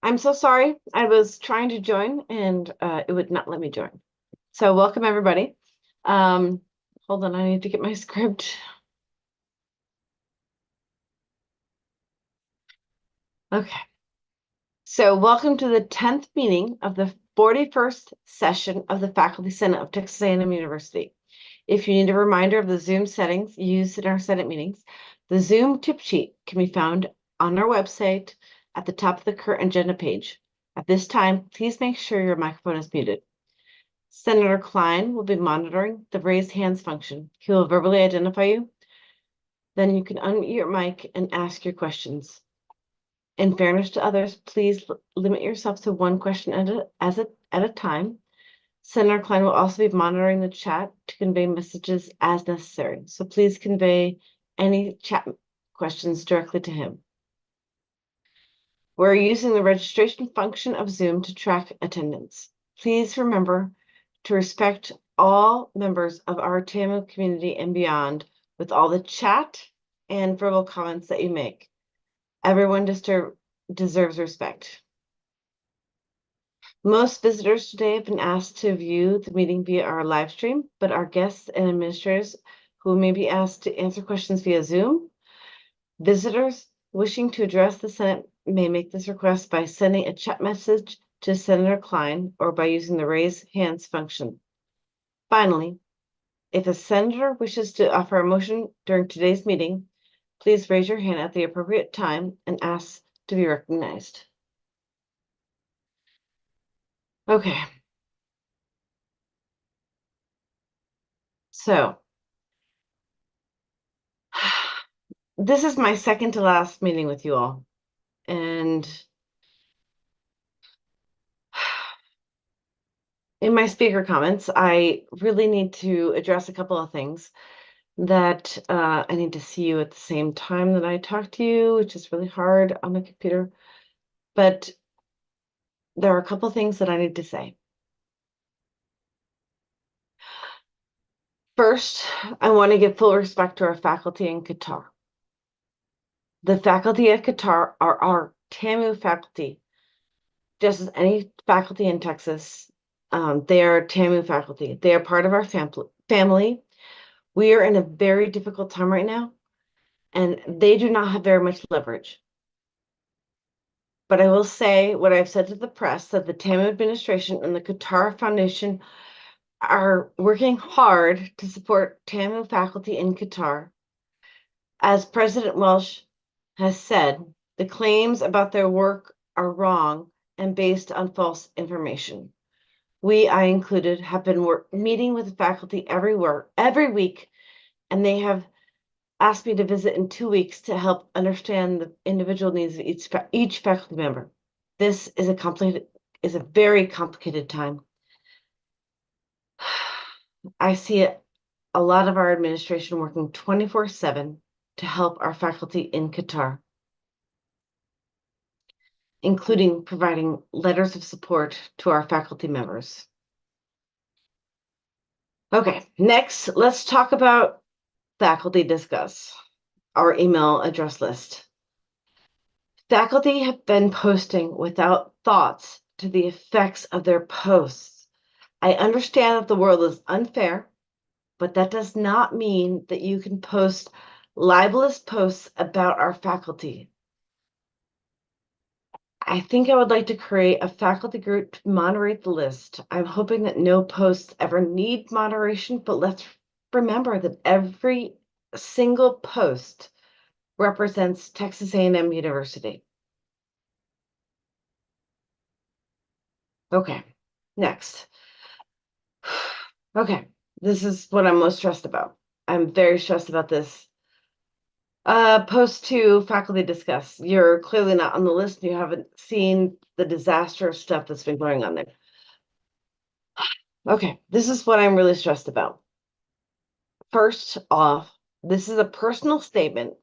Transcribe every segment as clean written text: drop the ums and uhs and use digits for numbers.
I'm so sorry. I was trying to join and it would not let me join. So welcome everybody. Um, Hold on, I need to get my script. Okay. So welcome to the 10th meeting of the 41st session of the Faculty Senate of Texas A&M University. If you need a reminder of the Zoom settings used in our Senate meetings, the Zoom tip sheet can be found on our website at the top of the current agenda page. At this time, please make sure your microphone is muted. Senator Klein will be monitoring the raise hands function. He will verbally identify you. Then you can unmute your mic and ask your questions. In fairness to others, please limit yourself to one question at a time. Senator Klein will also be monitoring the chat to convey messages as necessary. So please convey any chat questions directly to him. We're using the registration function of Zoom to track attendance. Please remember to respect all members of our TAMU community and beyond with all the chat and verbal comments that you make. Everyone deserves respect. Most visitors today have been asked to view the meeting via our live stream, but our guests and administrators who may be asked to answer questions via Zoom. Visitors wishing to address the Senate may make this request by sending a chat message to Senator Klein or by using the raise hands function. Finally, if a senator wishes to offer a motion during today's meeting, please raise your hand at the appropriate time and ask to be recognized. Okay. So this is my second to last meeting with you all. And in my speaker comments, I really need to address a couple of things that I need to see you at the same time that I talk to you, which is really hard on the computer. But there are a couple of things that I need to say. First, I want to give full respect to our faculty in Qatar. The faculty at Qatar are our TAMU faculty, just as any faculty in Texas. They are TAMU faculty. They are part of our family. We are in a very difficult time right now, and they do not have very much leverage. But I will say what I've said to the press, that the TAMU administration and the Qatar Foundation are working hard to support TAMU faculty in Qatar. As President Welsh has said, the claims about their work are wrong and based on false information. We, I included, have been meeting with the faculty every week, and they have asked me to visit in 2 weeks to help understand the individual needs of each faculty member. This is a very complicated time. I see a lot of our administration working 24/7 to help our faculty in Qatar, including providing letters of support to our faculty members. Okay, next, let's talk about Faculty Discuss, our email address list. Faculty have been posting without thoughts to the effects of their posts. I understand that the world is unfair, but that does not mean that you can post libelous posts about our faculty. I think I would like to create a faculty group to moderate the list. I'm hoping that no posts ever need moderation, but let's remember that every single post represents Texas A&M University. Okay, next. Okay, this is what I'm most stressed about. I'm very stressed about this. Post 2, Faculty Discuss. You're clearly not on the list. You haven't seen the disastrous stuff that's been going on there. Okay, this is what I'm really stressed about. First off, this is a personal statement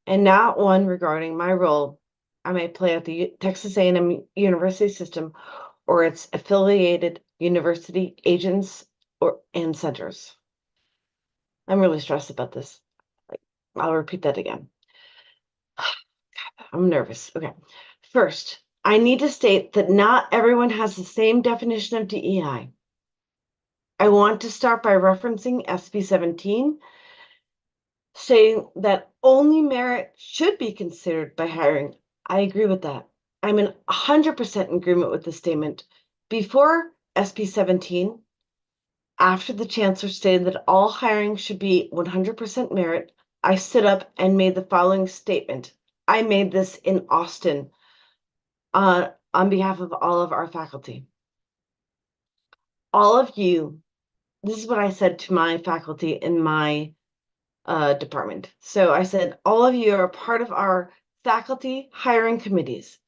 and not one regarding my role I may play at the Texas A&M University system or its affiliated university agents and centers. I'm really stressed about this. I'll repeat that again. I'm nervous. Okay. First, I need to state that not everyone has the same definition of DEI. I want to start by referencing SB 17, saying that only merit should be considered by hiring. I agree with that. I'm in 100% in agreement with the statement. Before SB 17, after the chancellor stated that all hiring should be 100% merit, I stood up and made the following statement. I made this in Austin on behalf of all of our faculty. All of you, this is what I said to my faculty in my department. So I said, all of you are part of our faculty hiring committees.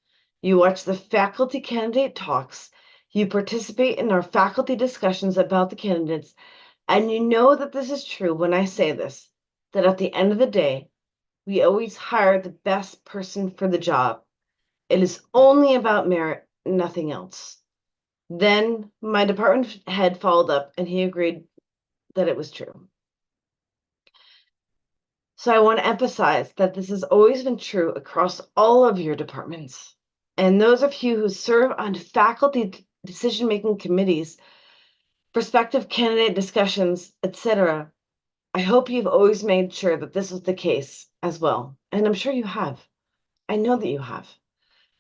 You watch the faculty candidate talks, you participate in our faculty discussions about the candidates, and you know that this is true when I say this, that at the end of the day, we always hire the best person for the job. It is only about merit, nothing else. Then my department head followed up and he agreed that it was true. So I want to emphasize that this has always been true across all of your departments. And those of you who serve on faculty decision-making committees, prospective candidate discussions, etc., I hope you've always made sure that this is the case as well. And I'm sure you have. I know that you have.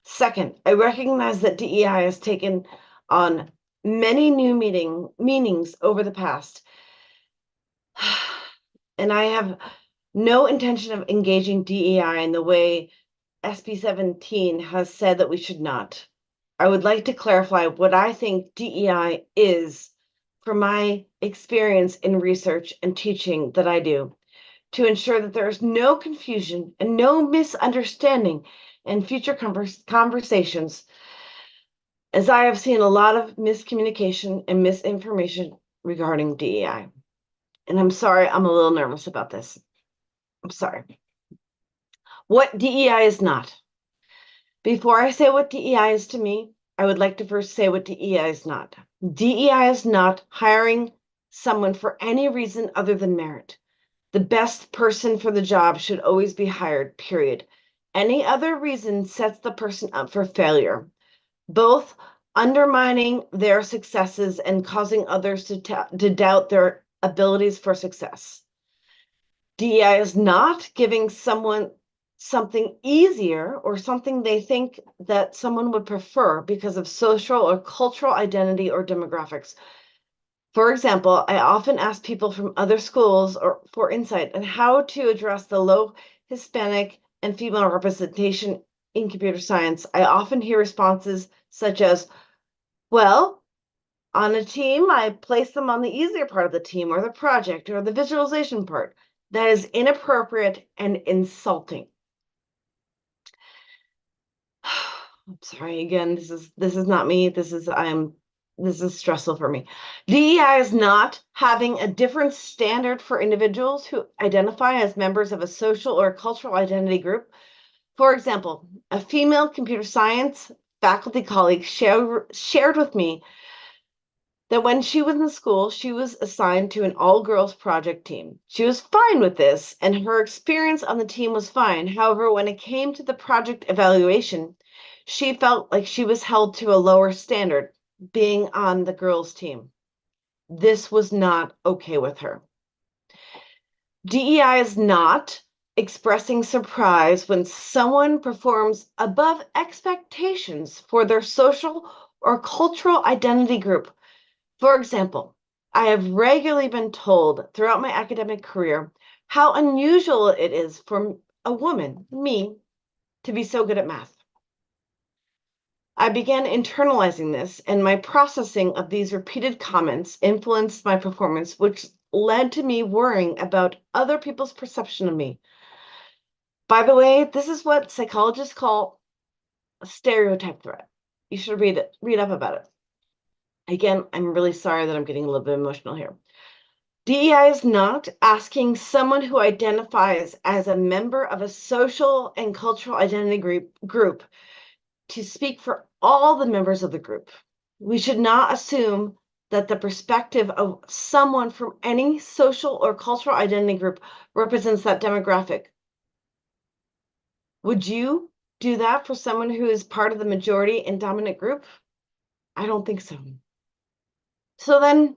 Second, I recognize that DEI has taken on many new meanings over the past. And I have no intention of engaging DEI in the way SB 17 has said that we should not. I would like to clarify what I think DEI is from my experience in research and teaching that I do, to ensure that there is no confusion and no misunderstanding in future conversations, as I have seen a lot of miscommunication and misinformation regarding DEI. And I'm sorry, I'm a little nervous about this. I'm sorry. What DEI is not. Before I say what DEI is to me, I would like to first say what DEI is not. DEI is not hiring someone for any reason other than merit. The best person for the job should always be hired, period. Any other reason sets the person up for failure, both undermining their successes and causing others to doubt their abilities for success. DEI is not giving someone something easier or something they think that someone would prefer because of social or cultural identity or demographics. For example, I often ask people from other schools or for insight on how to address the low Hispanic and female representation in computer science. I often hear responses such as, well, on a team, I place them on the easier part of the team or the project or the visualization part. That is inappropriate and insulting. I'm sorry again, this is not me. This is stressful for me. DEI is not having a different standard for individuals who identify as members of a social or cultural identity group. For example, a female computer science faculty colleague shared with me that when she was in school, she was assigned to an all-girls project team. She was fine with this, and her experience on the team was fine. However, when it came to the project evaluation, she felt like she was held to a lower standard, being on the girls' team. This was not okay with her. DEI is not expressing surprise when someone performs above expectations for their social or cultural identity group. For example, I have regularly been told throughout my academic career how unusual it is for a woman, me, to be so good at math. I began internalizing this, and my processing of these repeated comments influenced my performance, which led to me worrying about other people's perception of me. By the way, this is what psychologists call a stereotype threat. You should read up about it. Again, I'm really sorry that I'm getting a little bit emotional here. DEI is not asking someone who identifies as a member of a social and cultural identity group to speak for all the members of the group. We should not assume that the perspective of someone from any social or cultural identity group represents that demographic. Would you do that for someone who is part of the majority and dominant group? I don't think so. So then,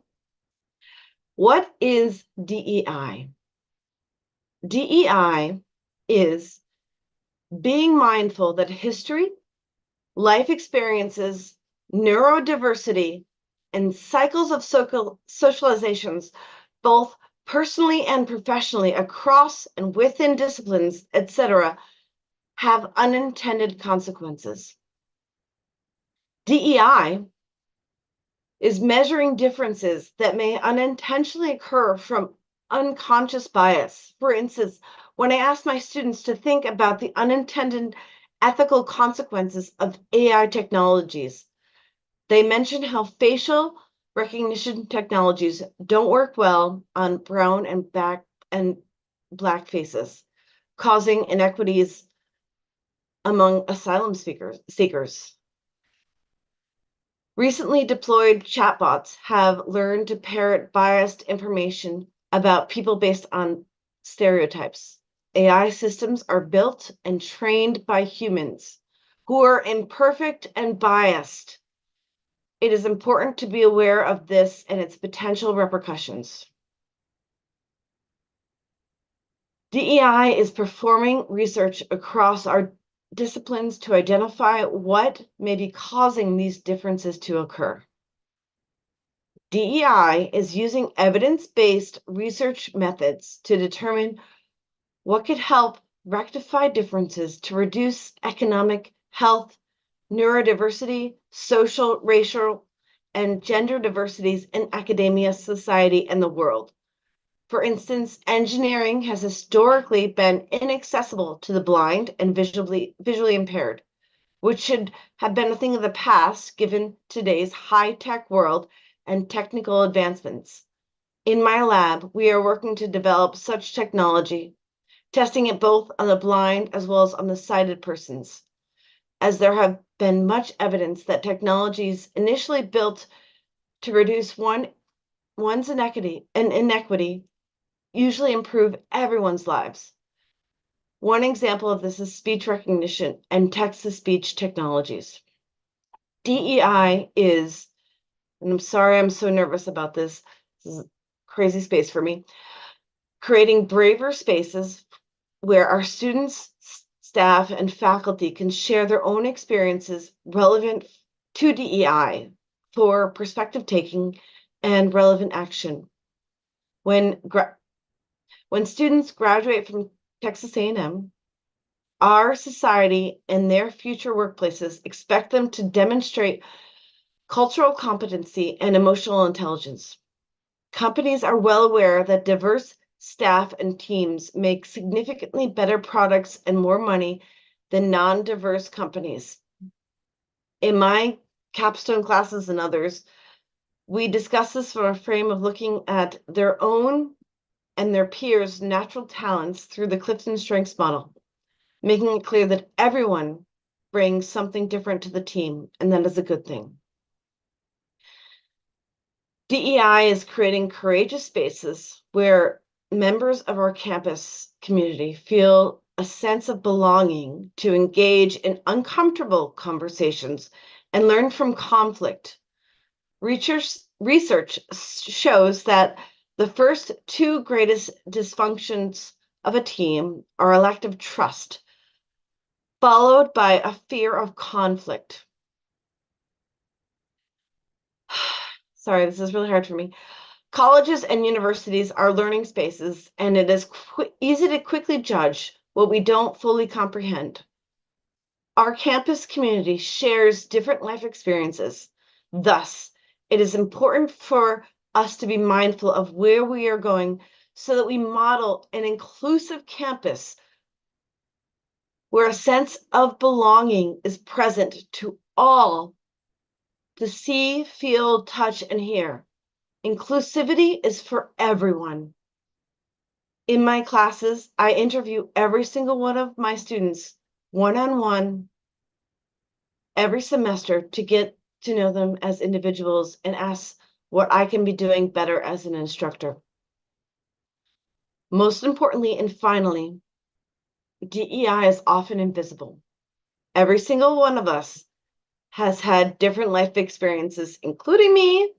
what is DEI? DEI is being mindful that history, life experiences, neurodiversity, and cycles of socializations, both personally and professionally, across and within disciplines, etc., have unintended consequences. DEI is measuring differences that may unintentionally occur from unconscious bias. For instance, when I ask my students to think about the unintended ethical consequences of AI technologies, they mention how facial recognition technologies don't work well on brown and black faces, causing inequities among asylum seekers. Recently deployed chatbots have learned to parrot biased information about people based on stereotypes. AI systems are built and trained by humans who are imperfect and biased. It is important to be aware of this and its potential repercussions. DEI is performing research across our disciplines to identify what may be causing these differences to occur. DEI is using evidence-based research methods to determine what could help rectify differences to reduce economic, health, neurodiversity, social, racial, and gender diversities in academia, society, and the world. For instance, engineering has historically been inaccessible to the blind and visually impaired, which should have been a thing of the past given today's high-tech world and technical advancements. In my lab, we are working to develop such technology, testing it both on the blind as well as on the sighted persons, as there have been much evidence that technologies initially built to reduce one's inequity usually improve everyone's lives. One example of this is speech recognition and text-to-speech technologies. DEI is, and I'm sorry I'm so nervous about this, this is crazy space for me, creating braver spaces where our students, staff, and faculty can share their own experiences relevant to DEI for perspective taking and relevant action. When students graduate from Texas A&M, our society and their future workplaces expect them to demonstrate cultural competency and emotional intelligence. Companies are well aware that diverse staff and teams make significantly better products and more money than non-diverse companies. In my capstone classes and others, we discuss this from a frame of looking at their own and their peers' natural talents through the Clifton Strengths model, making it clear that everyone brings something different to the team, and that is a good thing. DEI is creating courageous spaces where members of our campus community feel a sense of belonging to engage in uncomfortable conversations and learn from conflict. Research shows that the first two greatest dysfunctions of a team are a lack of trust, followed by a fear of conflict. Sorry, this is really hard for me. Colleges and universities are learning spaces, and it is easy to quickly judge what we don't fully comprehend. Our campus community shares different life experiences. Thus, it is important for us to be mindful of where we are going so that we model an inclusive campus where a sense of belonging is present to all to see, feel, touch, and hear. Inclusivity is for everyone. In my classes, I interview every single one of my students one-on-one every semester to get to know them as individuals and ask what I can be doing better as an instructor. Most importantly and finally, DEI is often invisible. Every single one of us has had different life experiences, including me,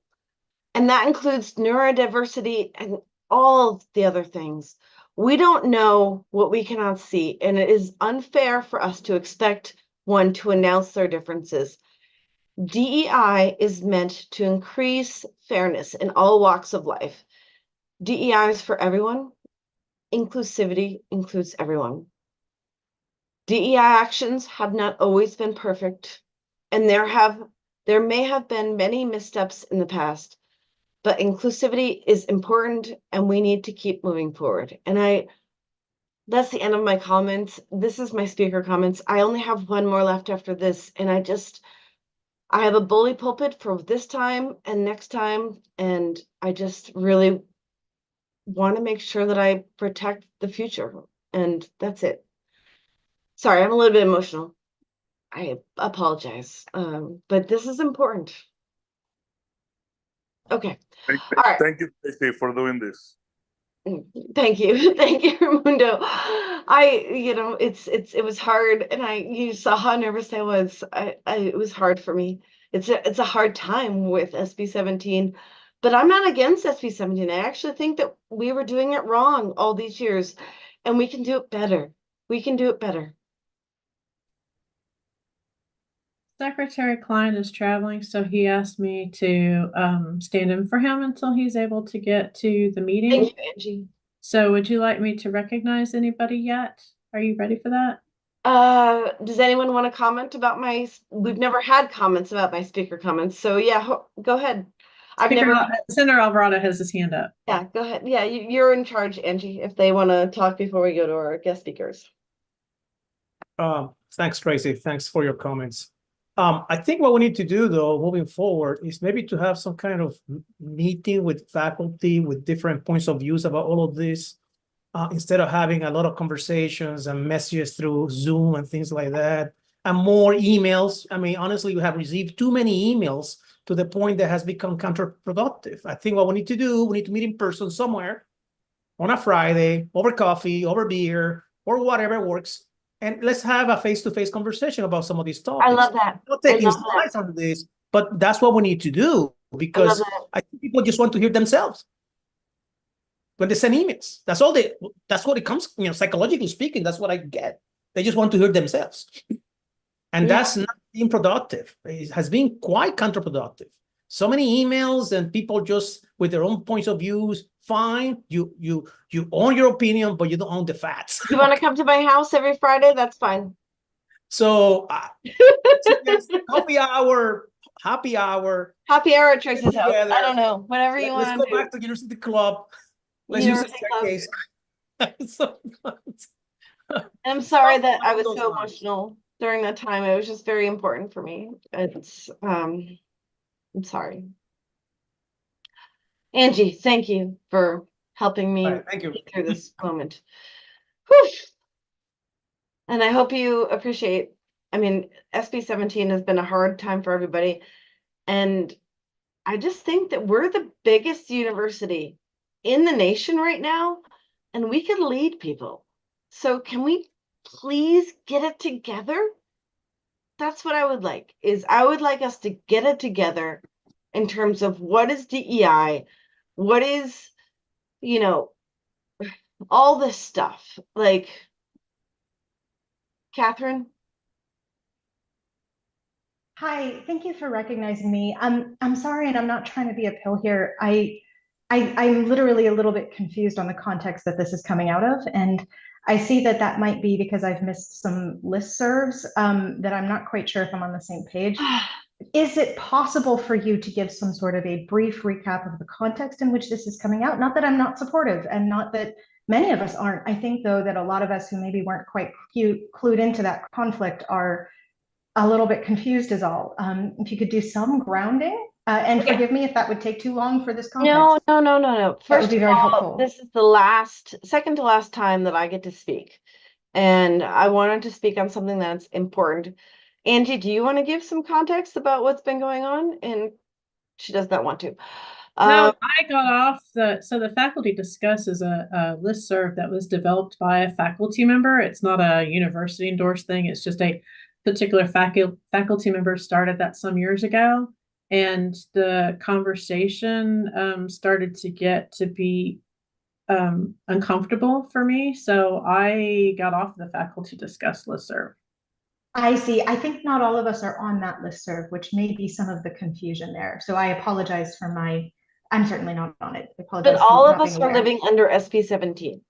and that includes neurodiversity and all the other things. We don't know what we cannot see, and it is unfair for us to expect one to announce their differences. DEI is meant to increase fairness in all walks of life. DEI is for everyone. Inclusivity includes everyone. DEI actions have not always been perfect, and there may have been many missteps in the past, but inclusivity is important and we need to keep moving forward. And that's the end of my comments. This is my speaker comments. I only have one more left after this, and I have a bully pulpit for this time and next time, and I just really want to make sure that I protect the future, and that's it. Sorry, I'm a little bit emotional. I apologize, but this is important. Okay. All right. Thank you, Tracy, for doing this. Thank you. Thank you, Raimundo. It was hard, and you saw how nervous I was. It was hard for me. It's a hard time with SB 17, but I'm not against SB 17. I actually think that we were doing it wrong all these years, and we can do it better. We can do it better. Secretary Klein is traveling, so he asked me to stand in for him until he's able to get to the meeting. Thank you, Angie. So would you like me to recognize anybody yet? Are you ready for that? Does anyone want to comment about we've never had comments about my speaker comments, so yeah, go ahead. Senator Alvarado has his hand up. Yeah, go ahead. Yeah, you're in charge, Angie, if they want to talk before we go to our guest speakers. Thanks, Tracy. Thanks for your comments. I think what we need to do, though, moving forward, is maybe to have some kind of meeting with faculty with different points of views about all of this, instead of having a lot of conversations and messages through Zoom and things like that, and more emails. I mean, honestly, we have received too many emails to the point that has become counterproductive. I think what we need to do, we need to meet in person somewhere on a Friday, over coffee, over beer, or whatever works. And let's have a face-to-face conversation about some of these topics. I love that. I'm not taking slides on this, but that's what we need to do, because I think people just want to hear themselves when they send emails. That's what it comes, psychologically speaking, that's what I get. They just want to hear themselves. And that's not being productive. It has been quite counterproductive. So many emails and people just with their own points of views. Fine, you own your opinion, but you don't own the facts. You want to come to my house every Friday? That's fine. So, happy hour at Tracy's house. I don't know. Whatever you want to do. Let's go back to University Club. Let's use the staircase. I'm sorry that I was so emotional during that time. It was just very important for me. I'm sorry. Angie, thank you for helping me get through this moment. Whew. And I hope you appreciate, SB 17 has been a hard time for everybody. And I just think that we're the biggest university in the nation right now, and we can lead people. So can we please get it together? That's what I would like, I would like us to get it together in terms of what is DEI, what is, all this stuff. Like, Catherine? Hi, thank you for recognizing me. I'm sorry, and I'm not trying to be a pill here. I'm literally a little bit confused on the context that this is coming out of, and I see that might be because I've missed some listservs that I'm not quite sure if I'm on the same page. Is it possible for you to give some sort of a brief recap of the context in which this is coming out? Not that I'm not supportive, and not that many of us aren't. I think, though, that a lot of us who maybe weren't quite clued into that conflict are a little bit confused is all. If you could do some grounding, and forgive me if that would take too long for this context. No. That would be very helpful. This is the second to last time that I get to speak. And I wanted to speak on something that's important. Angie, do you want to give some context about what's been going on? And she does not want to. No, I got off so the Faculty Discuss is a listserv that was developed by a faculty member. It's not a university endorsed thing. It's just a particular faculty member started that some years ago, and the conversation started to get to be uncomfortable for me. So I got off the faculty discuss listserv. I see. I think not all of us are on that listserv, which may be some of the confusion there. So I apologize for I'm certainly not on it. I apologize But for all of not us being are aware. living under SB 17.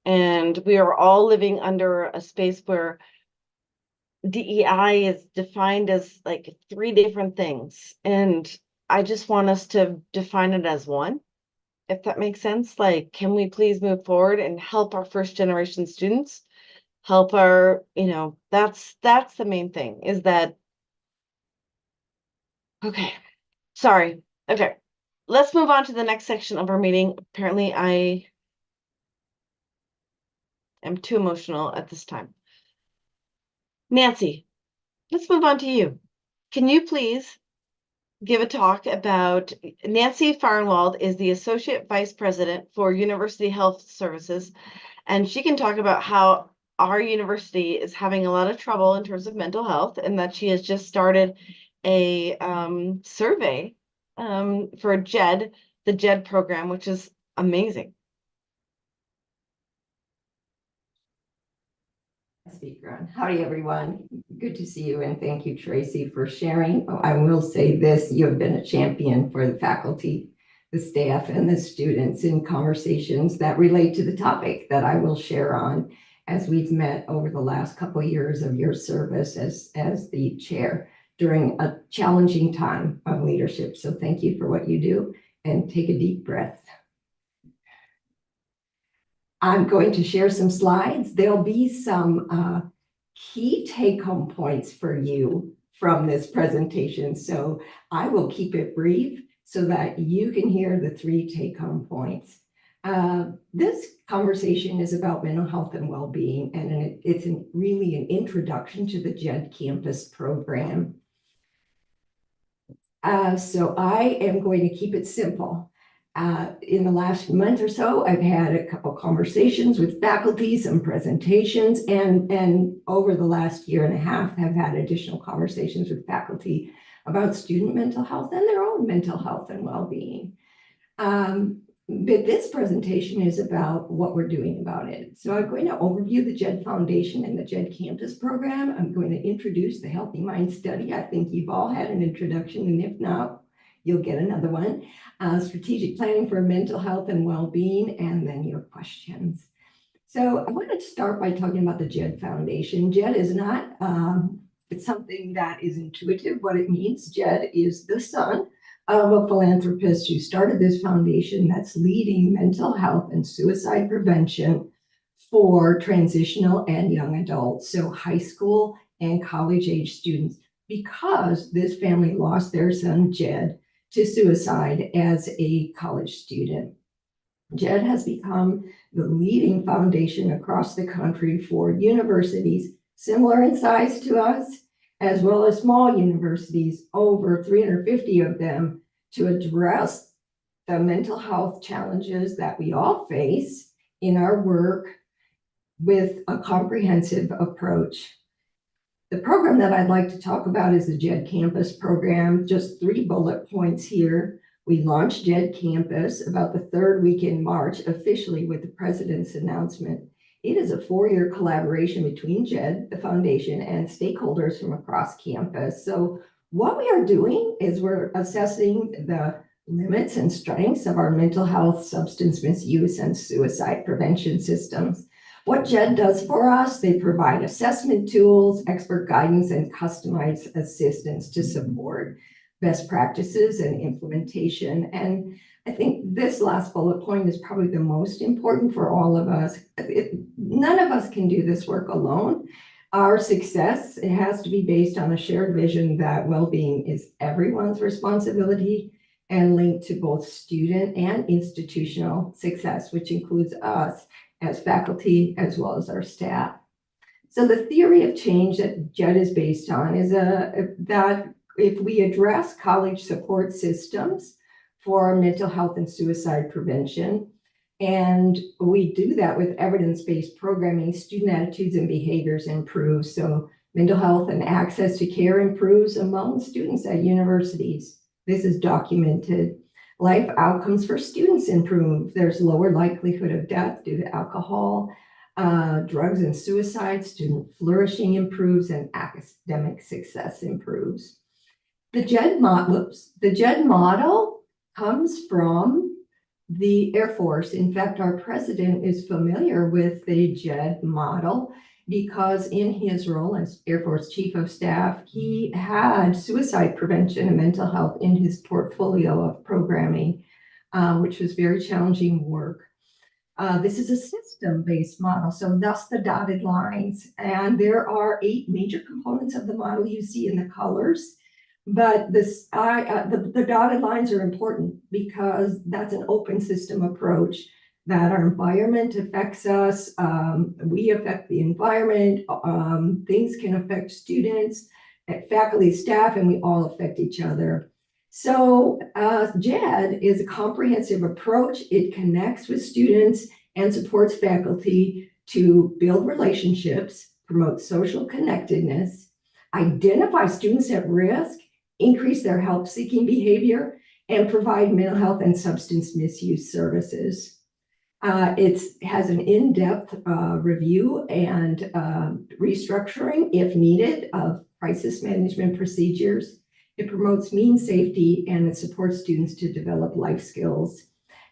And we are all living under a space where DEI is defined as like 3 different things. And I just want us to define it as one, if that makes sense. Like, can we please move forward and help our first generation students? Help our, that's the main thing, is that, okay, sorry. Okay, let's move on to the next section of our meeting. Apparently I am too emotional at this time. Nancy, let's move on to you. Can you please give a talk about Nancy Farnwald is the Associate Vice President for University Health Services, and she can talk about how our university is having a lot of trouble in terms of mental health, and that she has just started a survey for JED, the JED program, which is amazing. Speaker on. Howdy, everyone. Good to see you, and thank you, Tracy, for sharing. I will say this, you have been a champion for the faculty, the staff, and the students in conversations that relate to the topic that I will share on as we've met over the last couple of years of your service as the chair during a challenging time of leadership. So thank you for what you do, and take a deep breath. I'm going to share some slides. There'll be some key take-home points for you from this presentation. So I will keep it brief so that you can hear the 3 take-home points. This conversation is about mental health and well-being, and it's really an introduction to the JED campus program. So I am going to keep it simple. In the last month or so, I've had a couple conversations with faculty, some presentations, and over the last year and a half, have had additional conversations with faculty about student mental health and their own mental health and well-being. But this presentation is about what we're doing about it. So I'm going to overview the JED Foundation and the JED Campus program. I'm going to introduce the Healthy Mind Study. I think you've all had an introduction, and if not, you'll get another one. Strategic planning for mental health and well-being, and then your questions. So I wanted to start by talking about the JED Foundation. JED is not it's something that is intuitive what it means. JED is the son of a philanthropist who started this foundation that's leading mental health and suicide prevention for transitional and young adults, so high school and college age students, because this family lost their son, Jed, to suicide as a college student. JED has become the leading foundation across the country for universities similar in size to us, as well as small universities, over 350 of them, to address the mental health challenges that we all face in our work with a comprehensive approach. The program that I'd like to talk about is the JED Campus program. Just 3 bullet points here. We launched JED Campus about the 3rd week in March, officially with the president's announcement. It is a 4-year collaboration between JED, the foundation, and stakeholders from across campus. So what we are doing is we're assessing the limits and strengths of our mental health, substance misuse, and suicide prevention systems. What JED does for us, they provide assessment tools, expert guidance, and customized assistance to support best practices and implementation. And I think this last bullet point is probably the most important for all of us. None of us can do this work alone. Our success, it has to be based on a shared vision that well-being is everyone's responsibility and linked to both student and institutional success, which includes us as faculty as well as our staff. So the theory of change that JED is based on is that if we address college support systems for mental health and suicide prevention, and we do that with evidence-based programming, student attitudes and behaviors improve. So Mental health and access to care improves among students at universities. This is documented. Life outcomes for students improve. There's lower likelihood of death due to alcohol, drugs and suicide. Student flourishing improves and academic success improves. The JED model comes from the Air Force. In fact, our president is familiar with the JED model because in his role as Air Force Chief of Staff, he had suicide prevention and mental health in his portfolio of programming, which was very challenging work. This is a system-based model, so thus the dotted lines. And there are 8 major components of the model you see in the colors. But the dotted lines are important because that's an open system approach, that our environment affects us, we affect the environment, things can affect students, faculty, staff, and we all affect each other. So JED is a comprehensive approach. It connects with students and supports faculty to build relationships, promote social connectedness, identify students at risk, increase their help-seeking behavior, and provide mental health and substance misuse services. It has an in-depth review and restructuring, if needed, of crisis management procedures. It promotes mean safety, and it supports students to develop life skills.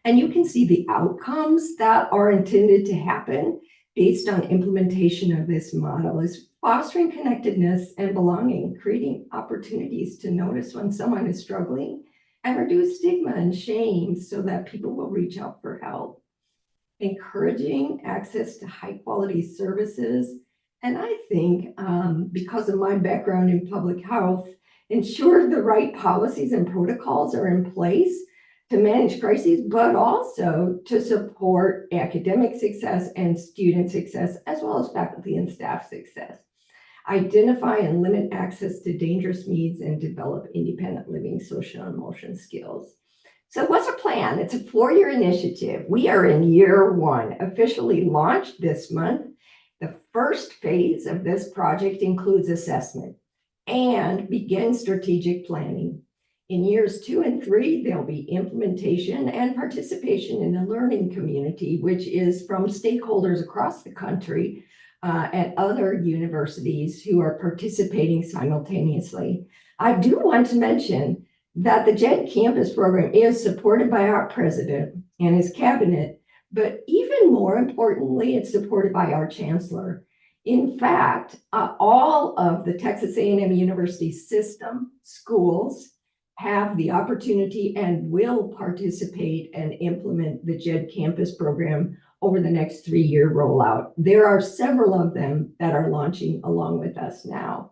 And you can see the outcomes that are intended to happen based on implementation of this model is fostering connectedness and belonging, creating opportunities to notice when someone is struggling, and reduce stigma and shame so that people will reach out for help. Encouraging access to high quality services. And I think because of my background in public health, ensure the right policies and protocols are in place to manage crises, but also to support academic success and student success, as well as faculty and staff success. Identify and limit access to dangerous needs and develop independent living, social and emotional skills. So what's our plan? It's a 4-year initiative. We are in year 1, officially launched this month. The first phase of this project includes assessment and begin strategic planning. In years 2 and 3, there'll be implementation and participation in the learning community, which is from stakeholders across the country at other universities who are participating simultaneously. I do want to mention that the JED Campus program is supported by our president and his cabinet, but even more importantly, it's supported by our chancellor. In fact, all of the Texas A&M University system schools have the opportunity and will participate and implement the JED Campus program over the next 3-year rollout. There are several of them that are launching along with us now.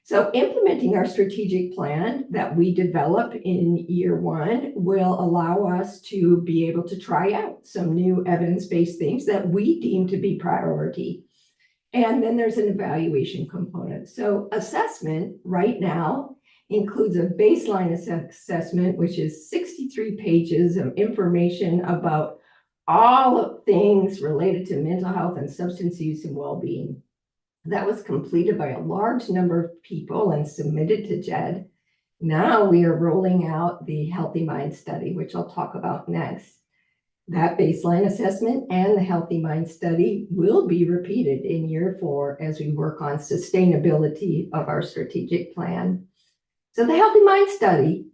So implementing our strategic plan that we develop in year 1 will allow us to be able to try out some new evidence-based things that we deem to be priority. And then there's an evaluation component. So assessment right now includes a baseline assessment, which is 63 pages of information about all things related to mental health and substance use and well-being. That was completed by a large number of people and submitted to JED. Now we are rolling out the Healthy Mind Study, which I'll talk about next. That baseline assessment and the Healthy Mind Study will be repeated in year 4 as we work on sustainability of our strategic plan. So the Healthy Mind Study,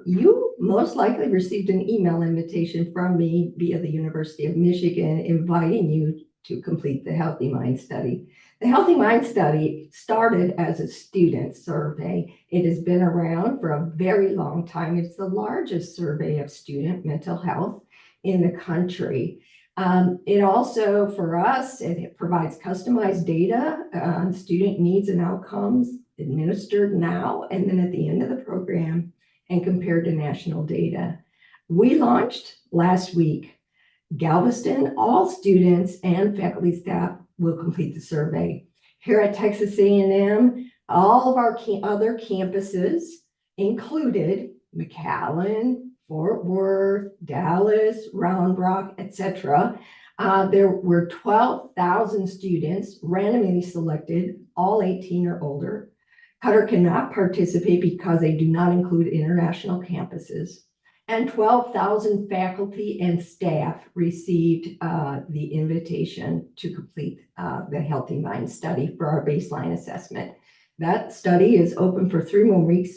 you most likely received an email invitation from me via the University of Michigan inviting you to complete the Healthy Mind Study. The Healthy Mind Study started as a student survey. It has been around for a very long time. It's the largest survey of student mental health in the country. It also, for us, it provides customized data on student needs and outcomes administered now and then at the end of the program and compared to national data. We launched last week. Galveston, all students and faculty staff will complete the survey. Here at Texas A&M, all of our other campuses included McAllen, Fort Worth, Dallas, Round Rock, etc. There were 12,000 students randomly selected. all 18 or older. Qatar cannot participate because they do not include international campuses. And 12,000 faculty and staff received the invitation to complete the Healthy Mind study for our baseline assessment. That study is open for 3 more weeks.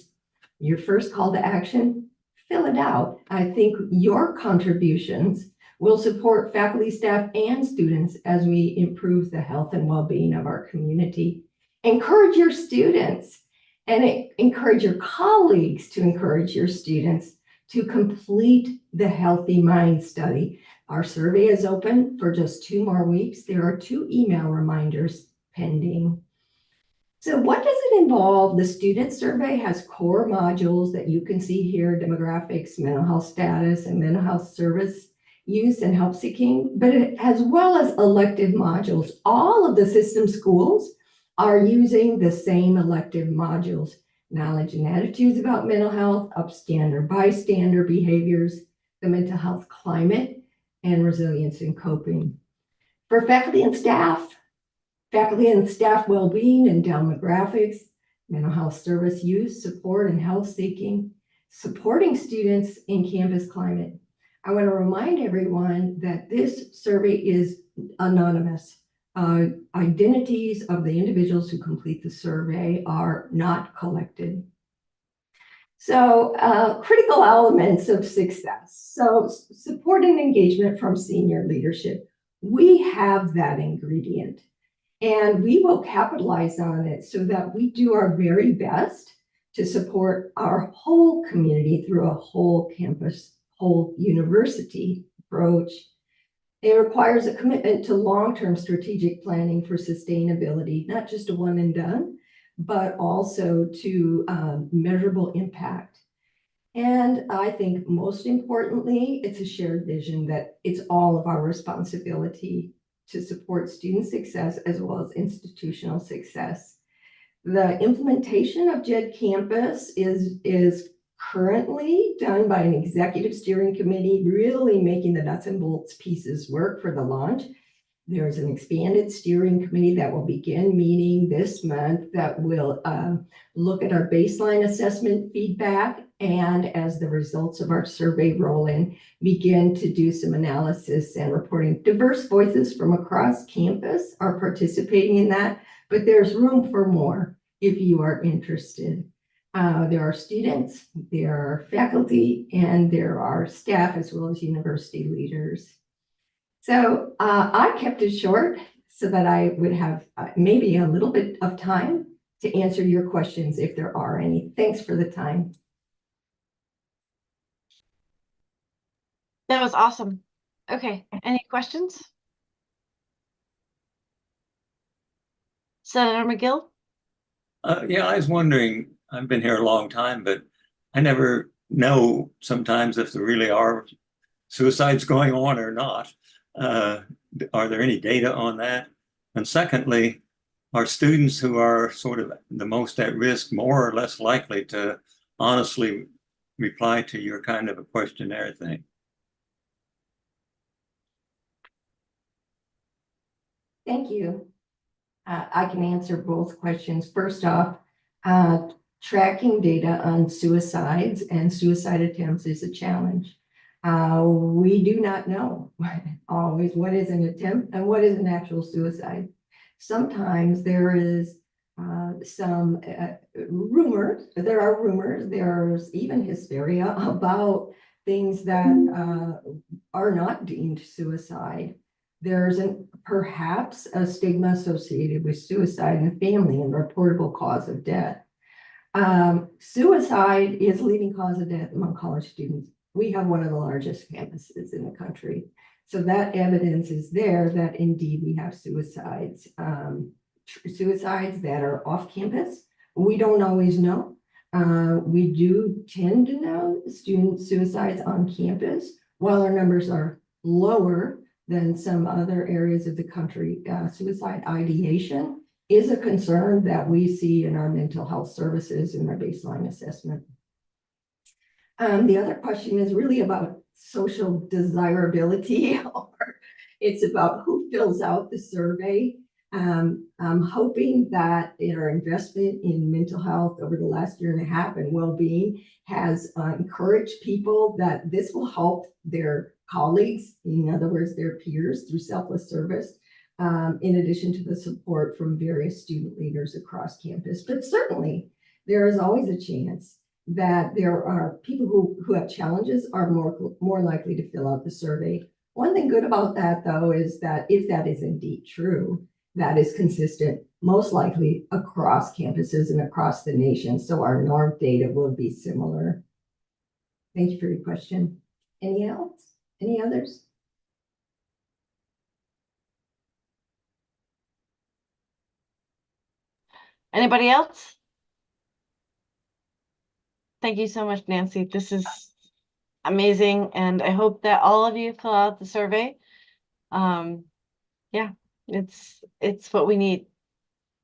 Your first call to action, fill it out. I think your contributions will support faculty, staff, and students as we improve the health and well-being of our community. Encourage your students and encourage your colleagues to encourage your students to complete the Healthy Mind study. Our survey is open for just 2 more weeks. There are 2 email reminders pending. So what does it involve? The student survey has core modules that you can see here: demographics, mental health status, and mental health service use and help seeking, but as well as elective modules. All of the system schools are using the same elective modules: knowledge and attitudes about mental health, upstander, bystander behaviors, the mental health climate, and resilience and coping. For faculty and staff well-being and demographics, mental health service use, support and health seeking, supporting students in campus climate. I want to remind everyone that this survey is anonymous. Identities of the individuals who complete the survey are not collected. So critical elements of success. So support and engagement from senior leadership. We have that ingredient and we will capitalize on it so that we do our very best to support our whole community through a whole campus, whole university approach. It requires a commitment to long-term strategic planning for sustainability, not just a one and done, but also to measurable impact. And I think most importantly, it's a shared vision that it's all of our responsibility to support student success as well as institutional success. The implementation of JED Campus is currently done by an executive steering committee, really making the nuts and bolts pieces work for the launch. There's an expanded steering committee that will begin meeting this month that will look at our baseline assessment feedback, and as the results of our survey roll in, begin to do some analysis and reporting. Diverse voices from across campus are participating in that, but there's room for more if you are interested. There are students, there are faculty, and there are staff as well as university leaders. So I kept it short so that I would have maybe a little bit of time to answer your questions if there are any. Thanks for the time. That was awesome. Okay, any questions? Senator McGill? Yeah, I was wondering, I've been here a long time, but I never know sometimes if there really are suicides going on or not. Are there any data on that? And secondly, are students who are sort of the most at risk more or less likely to honestly reply to your kind of a questionnaire thing? Thank you. I can answer both questions. First off, tracking data on suicides and suicide attempts is a challenge. We do not know always what is an attempt and what is an actual suicide. Sometimes there is some rumors, there are rumors, there's even hysteria about things that are not deemed suicide. There's perhaps a stigma associated with suicide in the family and reportable cause of death. Suicide is a leading cause of death among college students. We have one of the largest campuses in the country. So that evidence is there that indeed we have suicides. Suicides that are off campus, we don't always know. We do tend to know student suicides on campus, while our numbers are lower than some other areas of the country. Suicide ideation is a concern that we see in our mental health services in our baseline assessment. The other question is really about social desirability, or it's about who fills out the survey. I'm hoping that our investment in mental health over the last year and a half and well-being has encouraged people that this will help their colleagues, in other words, their peers, through selfless service, in addition to the support from various student leaders across campus. But certainly, there is always a chance that there are people who have challenges are more likely to fill out the survey. One thing good about that, though, is that if that is indeed true, that is consistent, most likely across campuses and across the nation. So our norm data will be similar. Thank you for your question. Any else? Any others? Anybody else? Thank you so much, Nancy. This is amazing, and I hope that all of you fill out the survey. Yeah, it's what we need.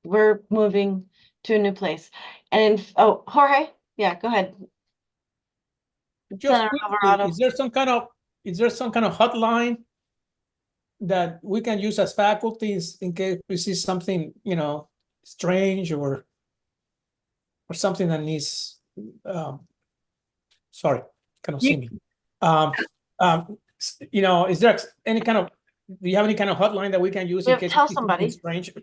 We're moving to a new place. And oh, Jorge, yeah, go ahead. Just Senator quickly, Alvarado. is there some kind of hotline that we can use as faculties in case we see something, strange or something that needs, sorry, cannot see me. Is there any kind of, do you have any kind of hotline that we can use We in have case Tell we see something Somebody. strange?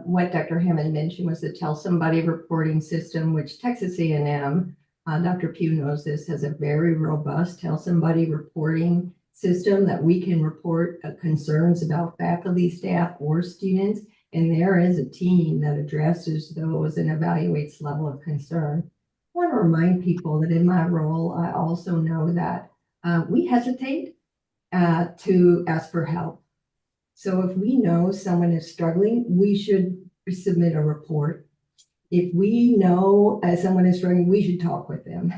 What Dr. Hammond mentioned was the Tell Somebody reporting system, which Texas A&M, Dr. Pugh knows this, has a very robust Tell Somebody reporting system that we can report concerns about faculty, staff, or students. And there is a team that addresses those and evaluates level of concern. I want to remind people that in my role, I also know that we hesitate to ask for help. So if we know someone is struggling, we should submit a report. If we know someone is struggling, we should talk with them.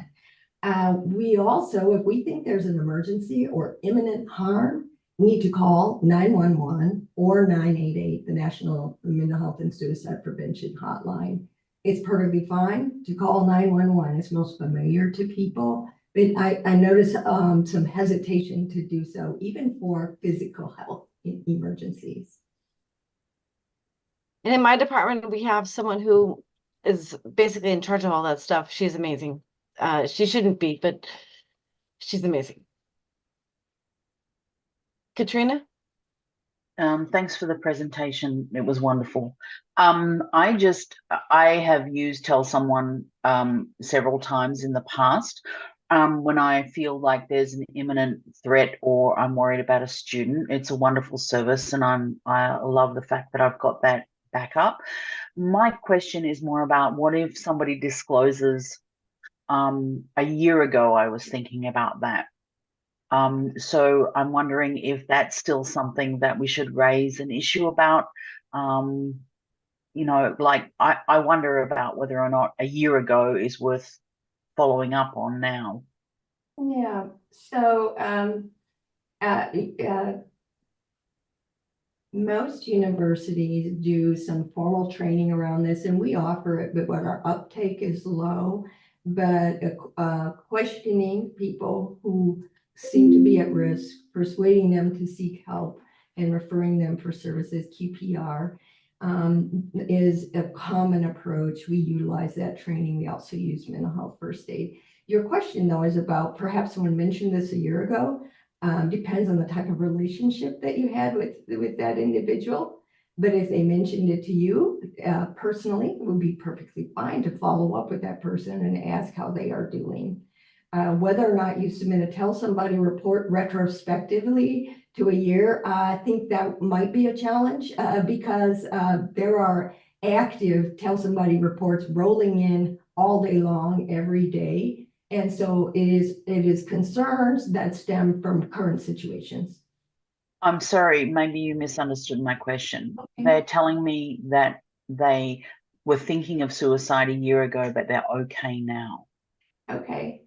We also, if we think there's an emergency or imminent harm, we need to call 911 or 988, the National Mental Health and Suicide Prevention Hotline. It's perfectly fine to call 911. It's most familiar to people, but I notice some hesitation to do so, even for physical health in emergencies. And in my department, we have someone who is basically in charge of all that stuff. She's amazing. She shouldn't be, but she's amazing. Katrina? Thanks for the presentation. It was wonderful. I have used Tell Someone several times in the past when I feel like there's an imminent threat or I'm worried about a student. It's a wonderful service, and I love the fact that I've got that backup. My question is more about what if somebody discloses a year ago I was thinking about that. So I'm wondering if that's still something that we should raise an issue about. Like I wonder about whether or not a year ago is worth following up on now. Yeah, so most universities do some formal training around this, and we offer it, but our uptake is low. But questioning people who seem to be at risk, persuading them to seek help, and referring them for services, QPR, is a common approach. We utilize that training. We also use mental health first aid. Your question, though, is about perhaps someone mentioned this a year ago. Depends on the type of relationship that you had with that individual. But if they mentioned it to you personally, it would be perfectly fine to follow up with that person and ask how they are doing. Whether or not you submit a Tell Somebody report retrospectively to a year, I think that might be a challenge because there are active Tell Somebody reports rolling in all day long, every day. And so it is concerns that stem from current situations. I'm sorry, maybe you misunderstood my question. Okay. They're telling me that they were thinking of suicide a year ago, but they're okay now. Okay.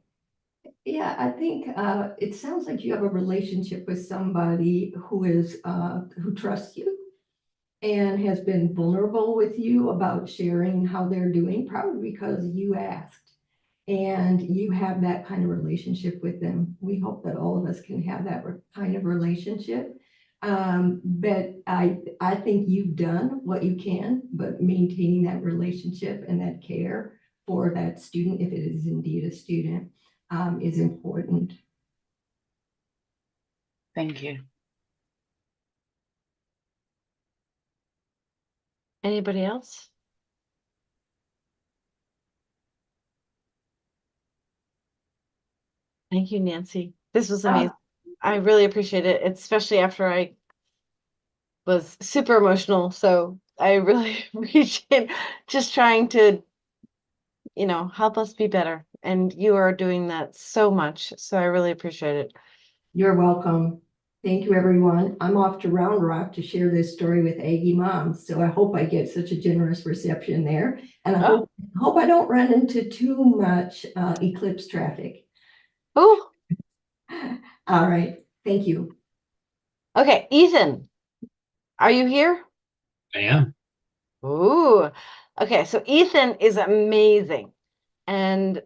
Yeah, I think it sounds like you have a relationship with somebody who trusts you and has been vulnerable with you about sharing how they're doing, probably because you asked. And you have that kind of relationship with them. We hope that all of us can have that kind of relationship. But I think you've done what you can, but maintaining that relationship and that care for that student, if it is indeed a student, is important. Thank you. Anybody else? Thank you, Nancy. This was amazing. I really appreciate it, especially after I was super emotional. So I really appreciate just trying to, help us be better. And you are doing that so much. So I really appreciate it. You're welcome. Thank you, everyone. I'm off to Round Rock to share this story with Aggie Moms. So I hope I get such a generous reception there. And I hope I don't run into too much Eclipse traffic. Oh, All right. Thank you. okay. Ethan, are you here? I am. Ooh, okay. So Ethan is amazing. And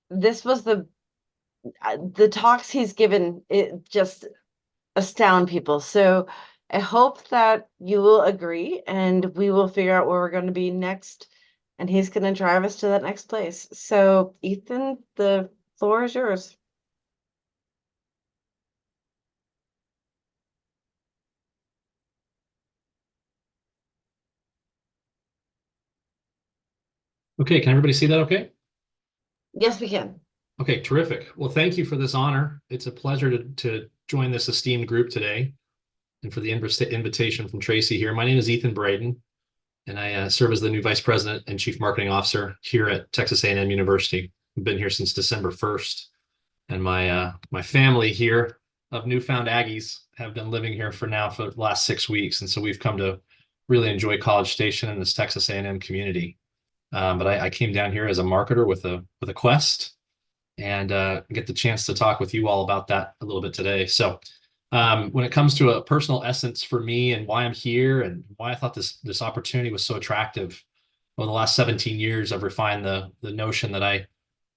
this was the talks he's given, it just astound people. So I hope that you will agree and we will figure out where we're going to be next. And he's going to drive us to that next place. So Ethan, the floor is yours. Okay, can everybody see that okay? Yes, we can. Okay, terrific. Well, thank you for this honor. It's a pleasure to join this esteemed group today and for the invitation from Tracy here. My name is Ethan Braden, and I serve as the new Vice President and Chief Marketing Officer here at Texas A&M University. I've been here since December 1st, and my family here of newfound Aggies have been living here for the last 6 weeks, and so we've come to really enjoy College Station and this Texas A&M community. But I came down here as a marketer with a quest, and get the chance to talk with you all about that a little bit today. So when it comes to a personal essence for me and why I'm here and why I thought this opportunity was so attractive, over the last 17 years, I've refined the notion that I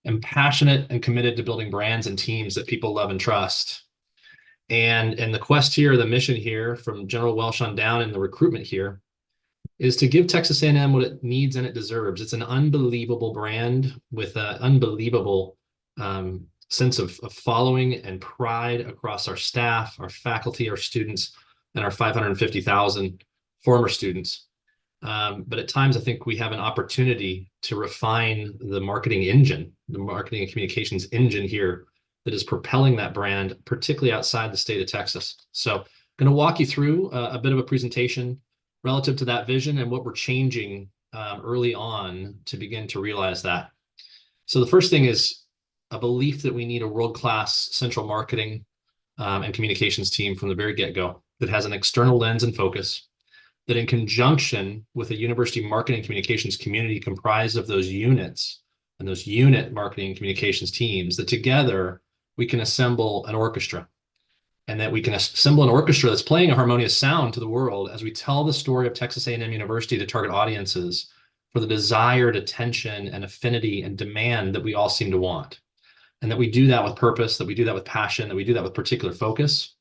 am passionate and committed to building brands and teams that people love and trust. And the quest here, the mission here from General Welsh on down and the recruitment here is to give Texas A&M what it needs and it deserves. It's an unbelievable brand with an unbelievable sense of following and pride across our staff, our faculty, our students, and our 550,000 former students. But at times, I think we have an opportunity to refine the marketing engine, the marketing and communications engine here that is propelling that brand, particularly outside the state of Texas. So I'm going to walk you through a bit of a presentation relative to that vision and what we're changing early on to begin to realize that. So the first thing is a belief that we need a world-class central marketing and communications team from the very get-go that has an external lens and focus, that in conjunction with a university marketing communications community comprised of those units and those unit marketing and communications teams, that together we can assemble an orchestra, and that we can assemble an orchestra that's playing a harmonious sound to the world as we tell the story of Texas A&M University to target audiences for the desired attention and affinity and demand that we all seem to want. And that we do that with purpose, that we do that with passion, that we do that with particular focus,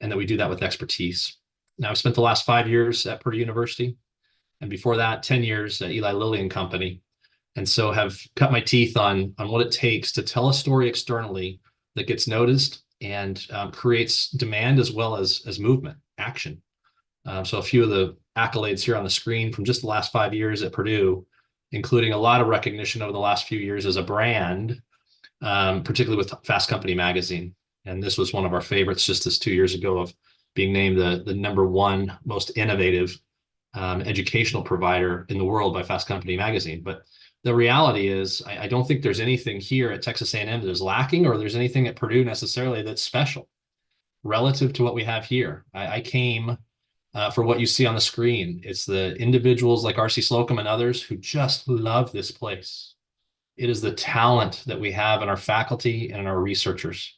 and that we do that with expertise. Now, I've spent the last 5 years at Purdue University, and before that, 10 years at Eli Lilly and Company. And so have cut my teeth on what it takes to tell a story externally that gets noticed and creates demand as well as movement, action. So a few of the accolades here on the screen from just the last 5 years at Purdue, including a lot of recognition over the last few years as a brand, particularly with Fast Company magazine. And this was one of our favorites just this 2 years ago of being named the #1 most innovative educational provider in the world by Fast Company magazine. But the reality is, I don't think there's anything here at Texas A&M that is lacking, or there's anything at Purdue necessarily that's special relative to what we have here. I came for what you see on the screen. It's the individuals like R.C. Slocum and others who just love this place. It is the talent that we have in our faculty and in our researchers.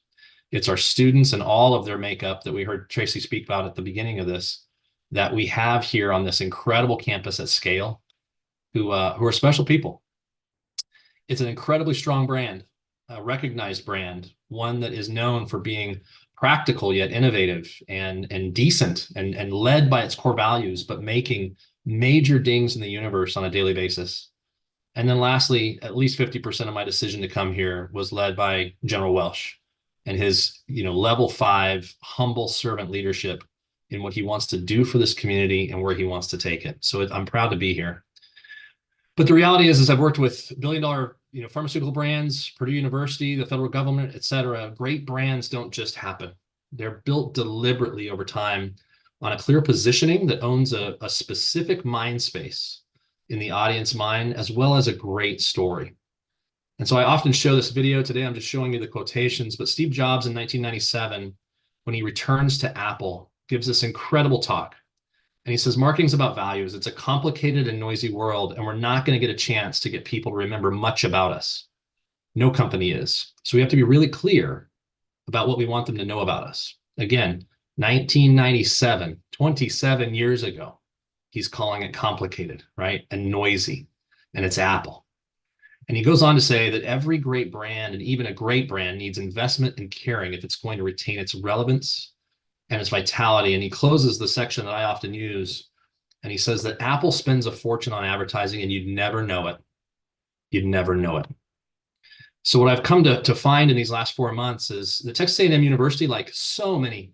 It's our students and all of their makeup that we heard Tracy speak about at the beginning of this, that we have here on this incredible campus at scale, who are special people. It's an incredibly strong brand, a recognized brand, one that is known for being practical yet innovative and decent and led by its core values, but making major dings in the universe on a daily basis. And then lastly, at least 50% of my decision to come here was led by General Welsh and his, level 5 humble servant leadership in what he wants to do for this community and where he wants to take it. So I'm proud to be here. But the reality is I've worked with billion-dollar, pharmaceutical brands, Purdue University, the federal government, et cetera. Great brands don't just happen. They're built deliberately over time on a clear positioning that owns a specific mind space in the audience mind, as well as a great story. And so I often show this video. Today, I'm just showing you the quotations, but Steve Jobs in 1997, when he returns to Apple, gives this incredible talk. And he says, marketing's about values. It's a complicated and noisy world, and we're not going to get a chance to get people to remember much about us. No company is. So we have to be really clear about what we want them to know about us. Again, 1997, 27 years ago, he's calling it complicated, right? And noisy, and it's Apple. And he goes on to say that every great brand, and even a great brand, needs investment and caring if it's going to retain its relevance and its vitality. And he closes the section that I often use, and he says that Apple spends a fortune on advertising and you'd never know it. You'd never know it. So what I've come to find in these last 4 months is that Texas A&M University, like so many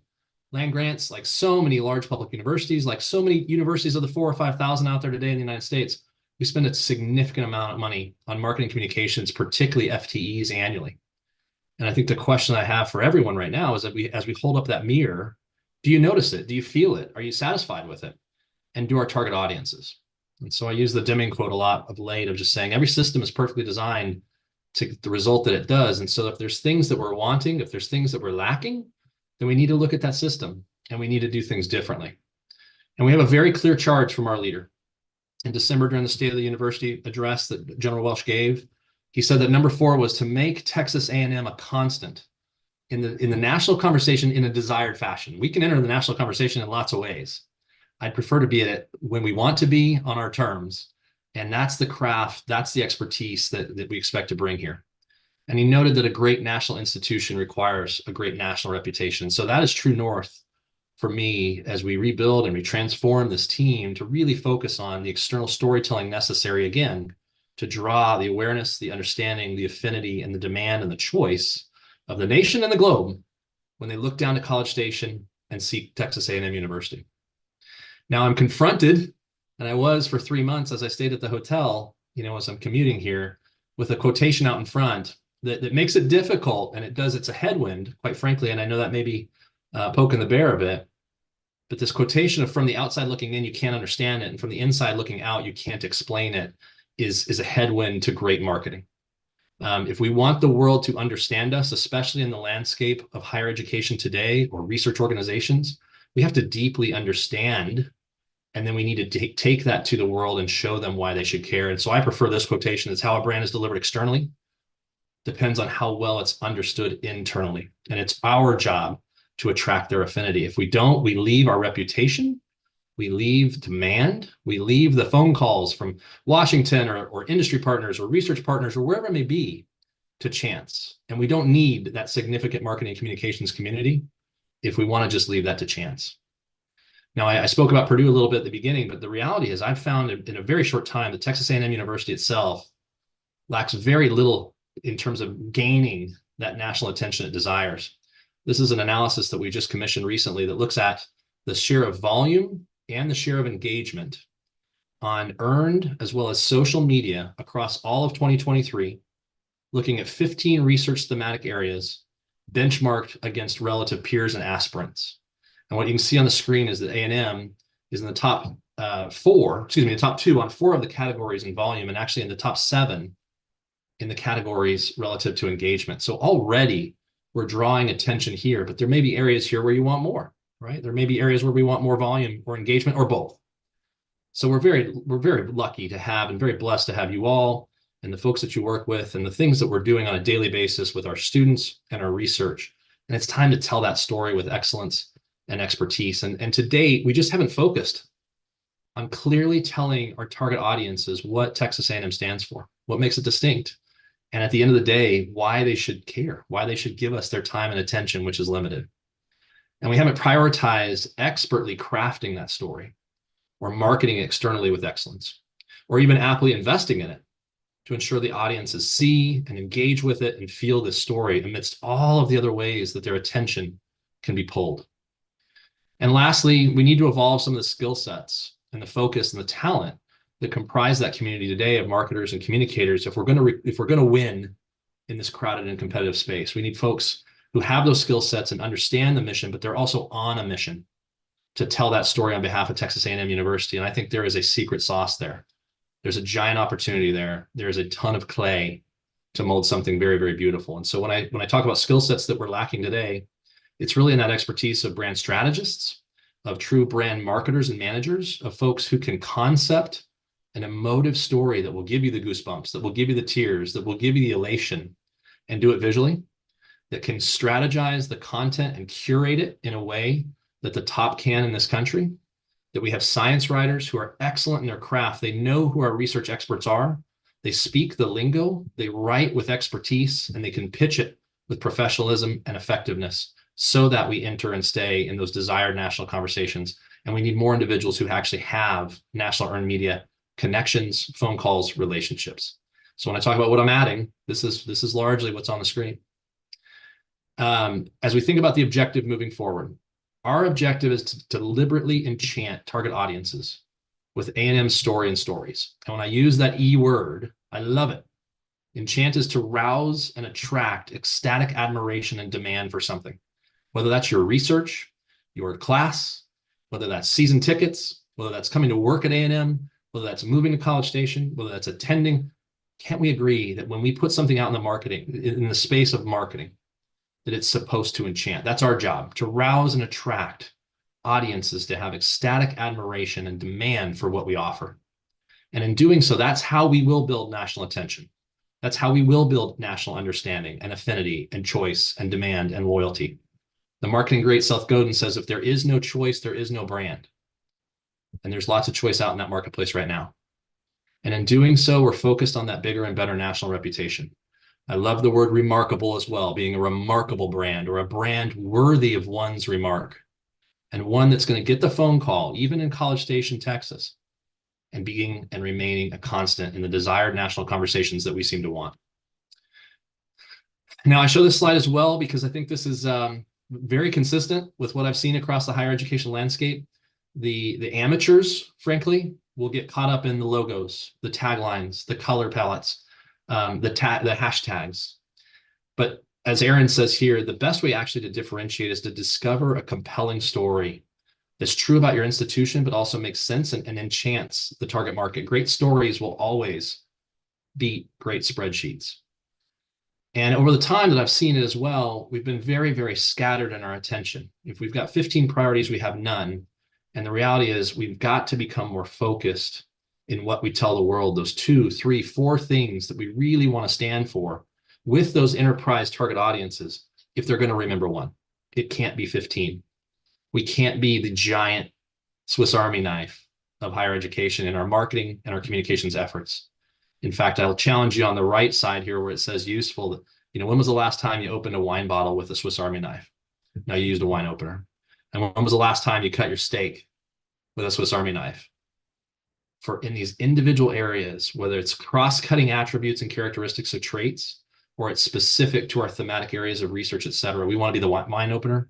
land grants, like so many large public universities, like so many universities of the 4,000 or 5,000 out there today in the United States, we spend a significant amount of money on marketing communications, particularly FTEs annually. And I think the question I have for everyone right now is that as we hold up that mirror, do you notice it? Do you feel it? Are you satisfied with it? And do our target audiences? And so I use the Deming quote a lot of late of just saying every system is perfectly designed to the result that it does. And so if there's things that we're wanting, if there's things that we're lacking, then we need to look at that system and we need to do things differently. And we have a very clear charge from our leader. In December, during the State of the University address that General Welsh gave, he said that number 4 was to make Texas A&M a constant in the national conversation in a desired fashion. We can enter the national conversation in lots of ways. I'd prefer to be at it when we want to be on our terms. And that's the craft, that's the expertise that we expect to bring here. And he noted that a great national institution requires a great national reputation. So that is true north for me as we rebuild and we transform this team to really focus on the external storytelling necessary, again, to draw the awareness, the understanding, the affinity, and the demand and the choice of the nation and the globe when they look down to College Station and see Texas A&M University. Now I'm confronted, and I was for 3 months as I stayed at the hotel, as I'm commuting here, with a quotation out in front that makes it difficult, and it's a headwind, quite frankly, and I know that may be poking the bear a bit, but this quotation of from the outside looking in, you can't understand it, and from the inside looking out, you can't explain it, is a headwind to great marketing. If we want the world to understand us, especially in the landscape of higher education today or research organizations, we have to deeply understand, and then we need to take that to the world and show them why they should care. And so I prefer this quotation. It's how a brand is delivered externally depends on how well it's understood internally. And it's our job to attract their affinity. If we don't, we leave our reputation, we leave demand, we leave the phone calls from Washington or industry partners or research partners or wherever it may be to chance. And we don't need that significant marketing communications community if we want to just leave that to chance. Now, I spoke about Purdue a little bit at the beginning, but the reality is I've found in a very short time that Texas A&M University itself lacks very little in terms of gaining that national attention it desires. This is an analysis that we just commissioned recently that looks at the share of volume and the share of engagement on earned as well as social media across all of 2023, looking at 15 research thematic areas benchmarked against relative peers and aspirants. And what you can see on the screen is that A&M is in the top the top 2 on 4 of the categories in volume, and actually in the top 7 in the categories relative to engagement. So already we're drawing attention here, but there may be areas here where you want more, right? There may be areas where we want more volume or engagement or both. So we're very lucky to have and very blessed to have you all and the folks that you work with and the things that we're doing on a daily basis with our students and our research. And it's time to tell that story with excellence and expertise. And to date, we just haven't focused on clearly telling our target audiences what Texas A&M stands for, what makes it distinct. And at the end of the day, why they should care, why they should give us their time and attention, which is limited. And we haven't prioritized expertly crafting that story or marketing it externally with excellence, or even aptly investing in it to ensure the audiences see and engage with it and feel this story amidst all of the other ways that their attention can be pulled. And lastly, we need to evolve some of the skill sets and the focus and the talent that comprise that community today of marketers and communicators if we're going to win in this crowded and competitive space. We need folks who have those skill sets and understand the mission, but they're also on a mission to tell that story on behalf of Texas A&M University. And I think there is a secret sauce there. There's a giant opportunity there. There's a ton of clay to mold something very, very beautiful. And so when I talk about skill sets that we're lacking today, it's really in that expertise of brand strategists, of true brand marketers and managers, of folks who can concept an emotive story that will give you the goosebumps, that will give you the tears, that will give you the elation, and do it visually, that can strategize the content and curate it in a way that the top can in this country, that we have science writers who are excellent in their craft. They know who our research experts are. They speak the lingo, they write with expertise, and they can pitch it with professionalism and effectiveness so that we enter and stay in those desired national conversations. And we need more individuals who actually have national earned media connections, phone calls, relationships. So when I talk about what I'm adding, this is largely what's on the screen. As we think about the objective moving forward, our objective is to deliberately enchant target audiences with A&M story and stories. And when I use that E word, I love it. Enchant is to rouse and attract ecstatic admiration and demand for something, whether that's your research, your class, whether that's season tickets, whether that's coming to work at A&M, whether that's moving to College Station, whether that's attending. Can't we agree that when we put something out in the marketing, in the space of marketing, that it's supposed to enchant? That's our job, to rouse and attract audiences to have ecstatic admiration and demand for what we offer. And in doing so, that's how we will build national attention. That's how we will build national understanding and affinity and choice and demand and loyalty. The marketing great Seth Godin says, if there is no choice, there is no brand. And there's lots of choice out in that marketplace right now. And in doing so, we're focused on that bigger and better national reputation. I love the word remarkable as well, being a remarkable brand or a brand worthy of one's remark, and one that's going to get the phone call, even in College Station, Texas, and being and remaining a constant in the desired national conversations that we seem to want. Now, I show this slide as well because I think this is very consistent with what I've seen across the higher education landscape. The amateurs, frankly, will get caught up in the logos, the taglines, the color palettes, the hashtags. But as Aaron says here, the best way actually to differentiate is to discover a compelling story that's true about your institution, but also makes sense and enchants the target market. Great stories will always beat great spreadsheets. And over the time that I've seen it as well, we've been very, very scattered in our attention. If we've got 15 priorities, we have none. And the reality is we've got to become more focused in what we tell the world, those 2, 3, 4 things that we really want to stand for with those enterprise target audiences, if they're going to remember one. It can't be 15. We can't be the giant Swiss Army knife of higher education in our marketing and our communications efforts. In fact, I'll challenge you on the right side here where it says useful. When was the last time you opened a wine bottle with a Swiss Army knife? Now you used a wine opener. And when was the last time you cut your steak with a Swiss Army knife? For in these individual areas, whether it's cross-cutting attributes and characteristics of traits, or it's specific to our thematic areas of research, et cetera, we want to be the wine opener.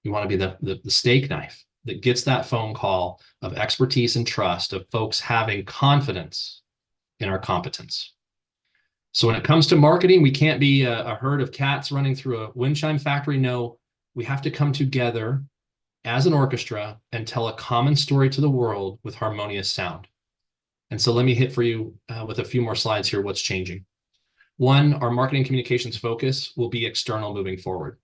We want to be the steak knife that gets that phone call of expertise and trust, of folks having confidence in our competence. So when it comes to marketing, we can't be a herd of cats running through a wind chime factory. No, we have to come together as an orchestra and tell a common story to the world with harmonious sound. And so let me hit for you with a few more slides here what's changing. One, our marketing communications focus will be external moving forward.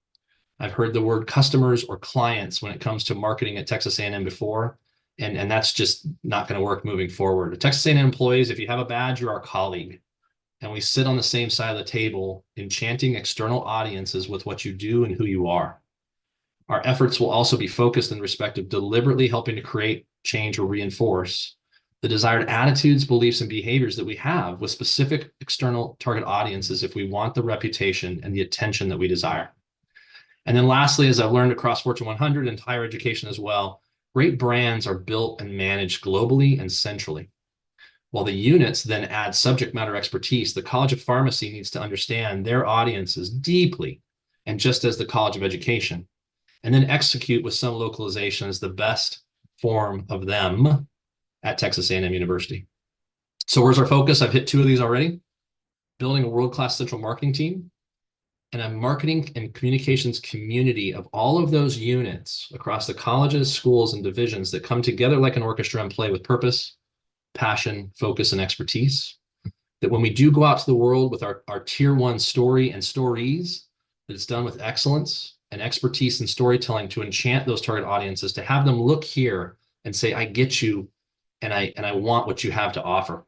I've heard the word customers or clients when it comes to marketing at Texas A&M before, and that's just not going to work moving forward. The Texas A&M employees, if you have a badge, you're our colleague. And we sit on the same side of the table, enchanting external audiences with what you do and who you are. Our efforts will also be focused in respect of deliberately helping to create, change, or reinforce the desired attitudes, beliefs, and behaviors that we have with specific external target audiences if we want the reputation and the attention that we desire. And then lastly, as I've learned across Fortune 100 and higher education as well, great brands are built and managed globally and centrally. While the units then add subject matter expertise, the College of Pharmacy needs to understand their audiences deeply, and just as the College of Education, and then execute with some localization as the best form of them at Texas A&M University. So where's our focus? I've hit 2 of these already. Building a world-class central marketing team and a marketing and communications community of all of those units across the colleges, schools, and divisions that come together like an orchestra and play with purpose, passion, focus, and expertise. That when we do go out to the world with our tier 1 story and stories, that it's done with excellence and expertise in storytelling to enchant those target audiences, to have them look here and say, I get you, and I want what you have to offer.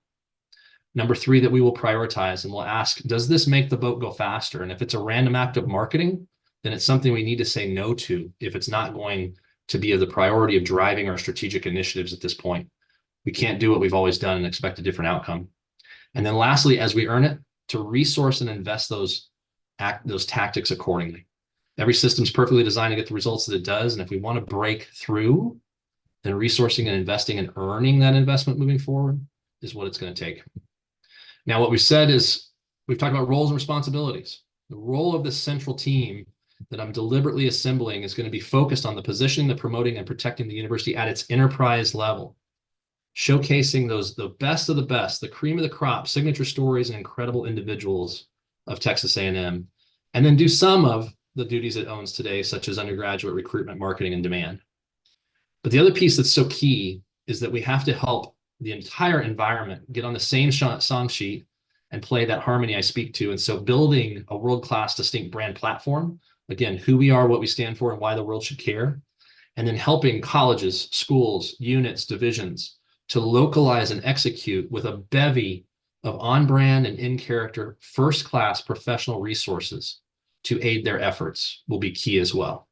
Number 3, that we will prioritize and we'll ask, does this make the boat go faster? And if it's a random act of marketing, then it's something we need to say no to if it's not going to be of the priority of driving our strategic initiatives at this point. We can't do what we've always done and expect a different outcome. And then lastly, as we earn it, to resource and invest those tactics accordingly. Every system's perfectly designed to get the results that it does. And if we want to break through, then resourcing and investing and earning that investment moving forward is what it's going to take. Now, what we said is we've talked about roles and responsibilities. The role of this central team that I'm deliberately assembling is going to be focused on the positioning, the promoting, and protecting the university at its enterprise level, showcasing the best of the best, the cream of the crop, signature stories, and incredible individuals of Texas A&M, and then do some of the duties it owns today, such as undergraduate recruitment, marketing, and demand. But the other piece that's so key is that we have to help the entire environment get on the same song sheet and play that harmony I speak to. And so building a world-class distinct brand platform, again, who we are, what we stand for, and why the world should care, and then helping colleges, schools, units, divisions to localize and execute with a bevy of on-brand and in-character first-class professional resources to aid their efforts will be key as well.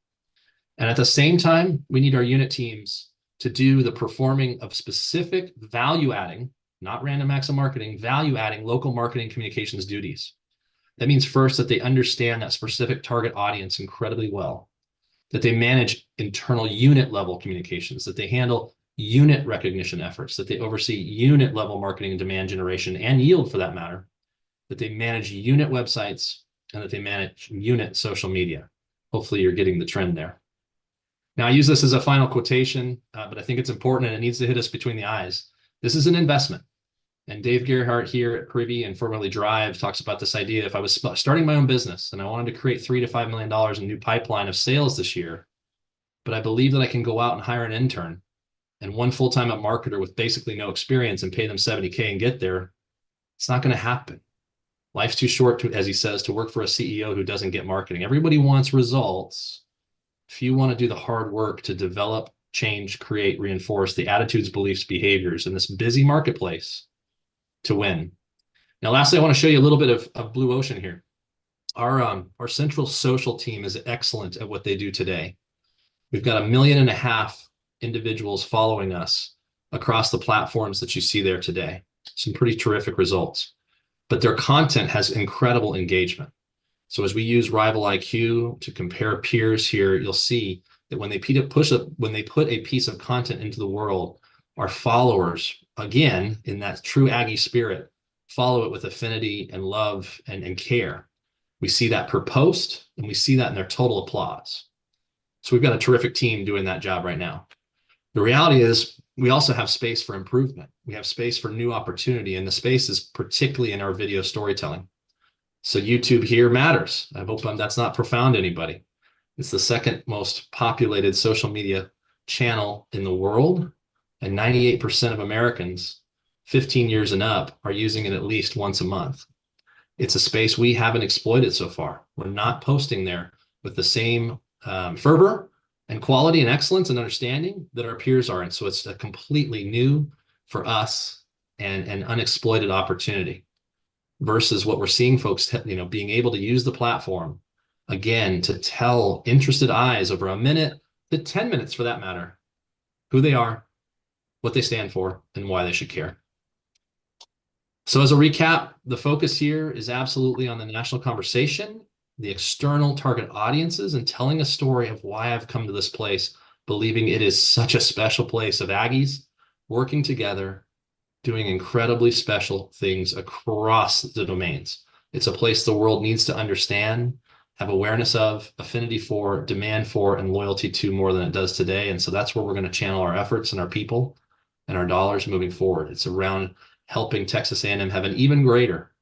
And at the same time, we need our unit teams to do the performing of specific value-adding, not random acts of marketing, value-adding local marketing communications duties. That means first that they understand that specific target audience incredibly well, that they manage internal unit level communications, that they handle unit recognition efforts, that they oversee unit level marketing and demand generation and yield for that matter, that they manage unit websites, and that they manage unit social media. Hopefully you're getting the trend there. Now I use this as a final quotation, but I think it's important and it needs to hit us between the eyes. This is an investment. And Dave Gerhardt here at Privy and formerly Drive talks about this idea. If I was starting my own business and I wanted to create $3 to $5 million in new pipeline of sales this year, but I believe that I can go out and hire an intern and one full-time marketer with basically no experience and pay them $70K and get there, it's not going to happen. Life's too short, to, as he says, to work for a CEO who doesn't get marketing. Everybody wants results. If you want to do the hard work to develop, change, create, reinforce the attitudes, beliefs, behaviors in this busy marketplace to win. Now, lastly, I want to show you a little bit of Blue Ocean here. Our central social team is excellent at what they do today. We've got 1.5 million individuals following us across the platforms that you see there today. Some pretty terrific results. But their content has incredible engagement. So as we use Rival IQ to compare peers here, you'll see that when they put a piece of content into the world, our followers, again, in that true Aggie spirit, follow it with affinity and love and care. We see that per post, and we see that in their total applause. So we've got a terrific team doing that job right now. The reality is we also have space for improvement. We have space for new opportunity, and the space is particularly in our video storytelling. So YouTube here matters. I hope that's not profound to anybody. It's the second most populated social media channel in the world, and 98% of Americans 15 years and up are using it at least once a month. It's a space we haven't exploited so far. We're not posting there with the same fervor and quality and excellence and understanding that our peers are. And so it's a completely new for us and an unexploited opportunity versus what we're seeing folks, being able to use the platform again to tell interested eyes over a minute to 10 minutes for that matter, who they are, what they stand for, and why they should care. So as a recap, the focus here is absolutely on the national conversation the external target audiences and telling a story of why I've come to this place, believing it is such a special place of Aggies working together, doing incredibly special things across the domains. It's a place the world needs to understand, have awareness of, affinity for, demand for, and loyalty to more than it does today. And so that's where we're going to channel our efforts and our people and our dollars moving forward. It's around helping Texas A&M have an even greater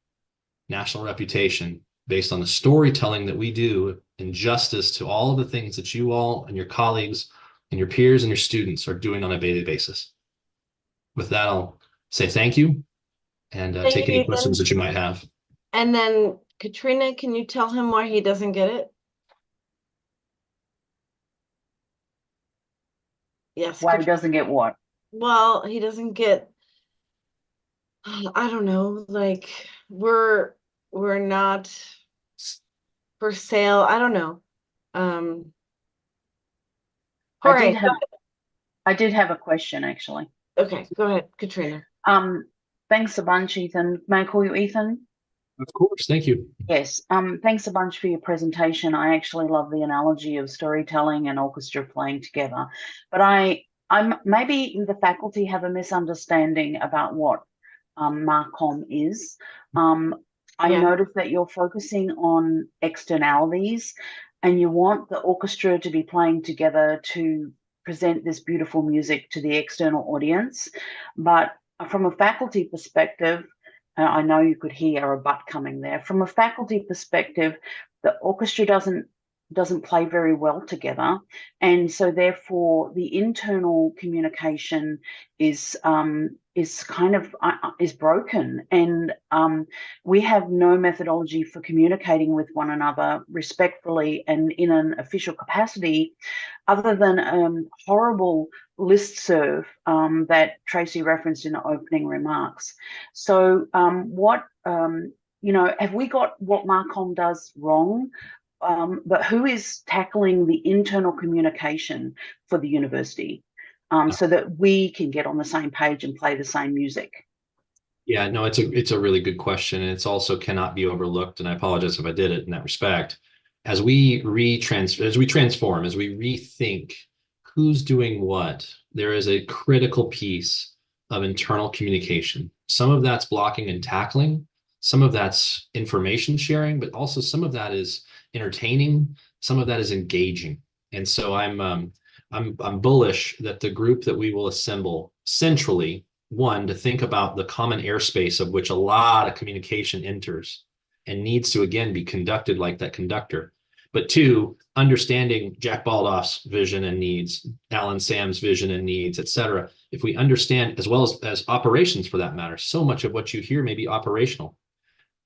national reputation based on the storytelling that we do in justice to all of the things that you all and your colleagues and your peers and your students are doing on a daily basis. With that, I'll say thank you and Thank take you, any Ethan. questions that you might have. And then Katrina, can you tell him why he doesn't get it? Yes. Why he Katrina. doesn't get what? Well, he doesn't get, I don't know, like we're not for sale. I don't know. Jorge, I did have a question actually. okay, go ahead, Katrina. Thanks a bunch, Ethan. May I call you Ethan? Of course, thank you. Yes. Thanks a bunch for your presentation. I actually love the analogy of storytelling and orchestra playing together. But I'm maybe the faculty have a misunderstanding about what MARCOM is. I Yeah. noticed that you're focusing on externalities and you want the orchestra to be playing together to present this beautiful music to the external audience. But from a faculty perspective, I know you could hear a but coming there. From a faculty perspective, the orchestra doesn't play very well together, and so therefore the internal communication is kind of is broken, and we have no methodology for communicating with one another respectfully and in an official capacity, other than horrible listserv that Tracy referenced in the opening remarks. So have we got what MARCOM does wrong? But who is tackling the internal communication for the university so that we can get on the same page and play the same music? Yeah, no, it's a really good question, and it's also cannot be overlooked. And I apologize if I did it in that respect. As we transform, as we rethink who's doing what, there is a critical piece of internal communication. Some of that's blocking and tackling, some of that's information sharing, but also some of that is entertaining, some of that is engaging. And so I'm bullish that the group that we will assemble centrally, one, to think about the common airspace of which a lot of communication enters and needs to again be conducted like that conductor. But two, understanding Jack Baldoff's vision and needs, Alan Sam's vision and needs, et cetera. If we understand, as well as operations for that matter, so much of what you hear may be operational.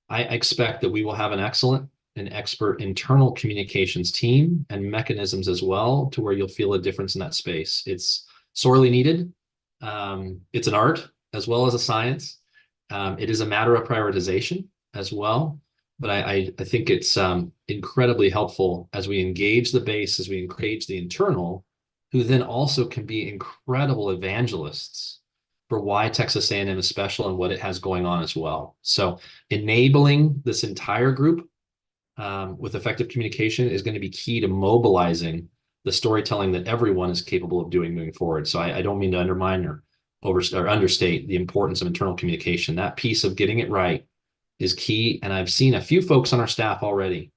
I expect that we will have an excellent and expert internal communications team and mechanisms as well, to where you'll feel a difference in that space. It's sorely needed. It's an art as well as a science. It is a matter of prioritization as well. But I think it's incredibly helpful as we engage the base, as we engage the internal, who then also can be incredible evangelists for why Texas A&M is special and what it has going on as well. So enabling this entire group with effective communication is going to be key to mobilizing the storytelling that everyone is capable of doing moving forward. So I don't mean to undermine or understate the importance of internal communication. That piece of getting it right is key. And I've seen a few folks on our staff already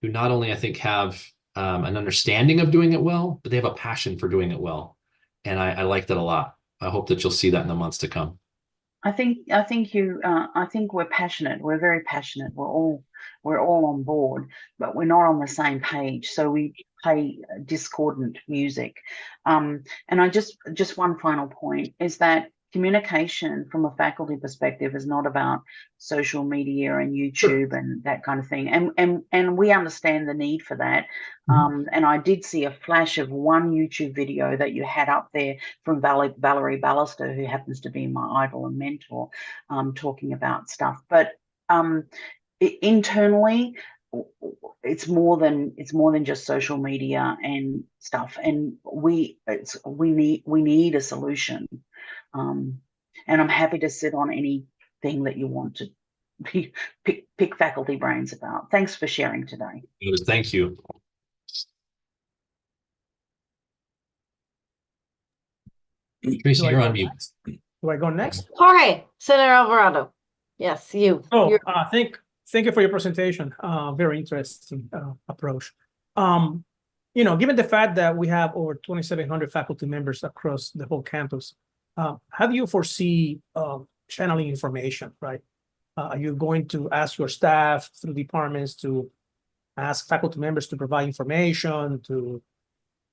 who not only I think have an understanding of doing it well, but they have a passion for doing it well. And I like that a lot. I hope that you'll see that in the months to come. I think we're passionate. We're very passionate. We're all on board, but we're not on the same page. So we play discordant music. And I just one final point is that communication from a faculty perspective is not about social media and YouTube and that kind of thing. And we understand the need for that. And I did see a flash of one YouTube video that you had up there from Valerie Ballister, who happens to be my idol and mentor, talking about stuff. But internally, it's more than just social media and stuff. And we need a solution. And I'm happy to sit on anything that you want to pick faculty brains about. Thanks for sharing today. Thank you. Tracy, Do I you're go on mute. next? Do I go next? Jorge, Senator Alvarado. Yes, you. Oh, You're- thank you for your presentation. Very interesting approach. Given the fact that we have over 2,700 faculty members across the whole campus, how do you foresee channeling information, right? Are you going to ask your staff through departments to ask faculty members to provide information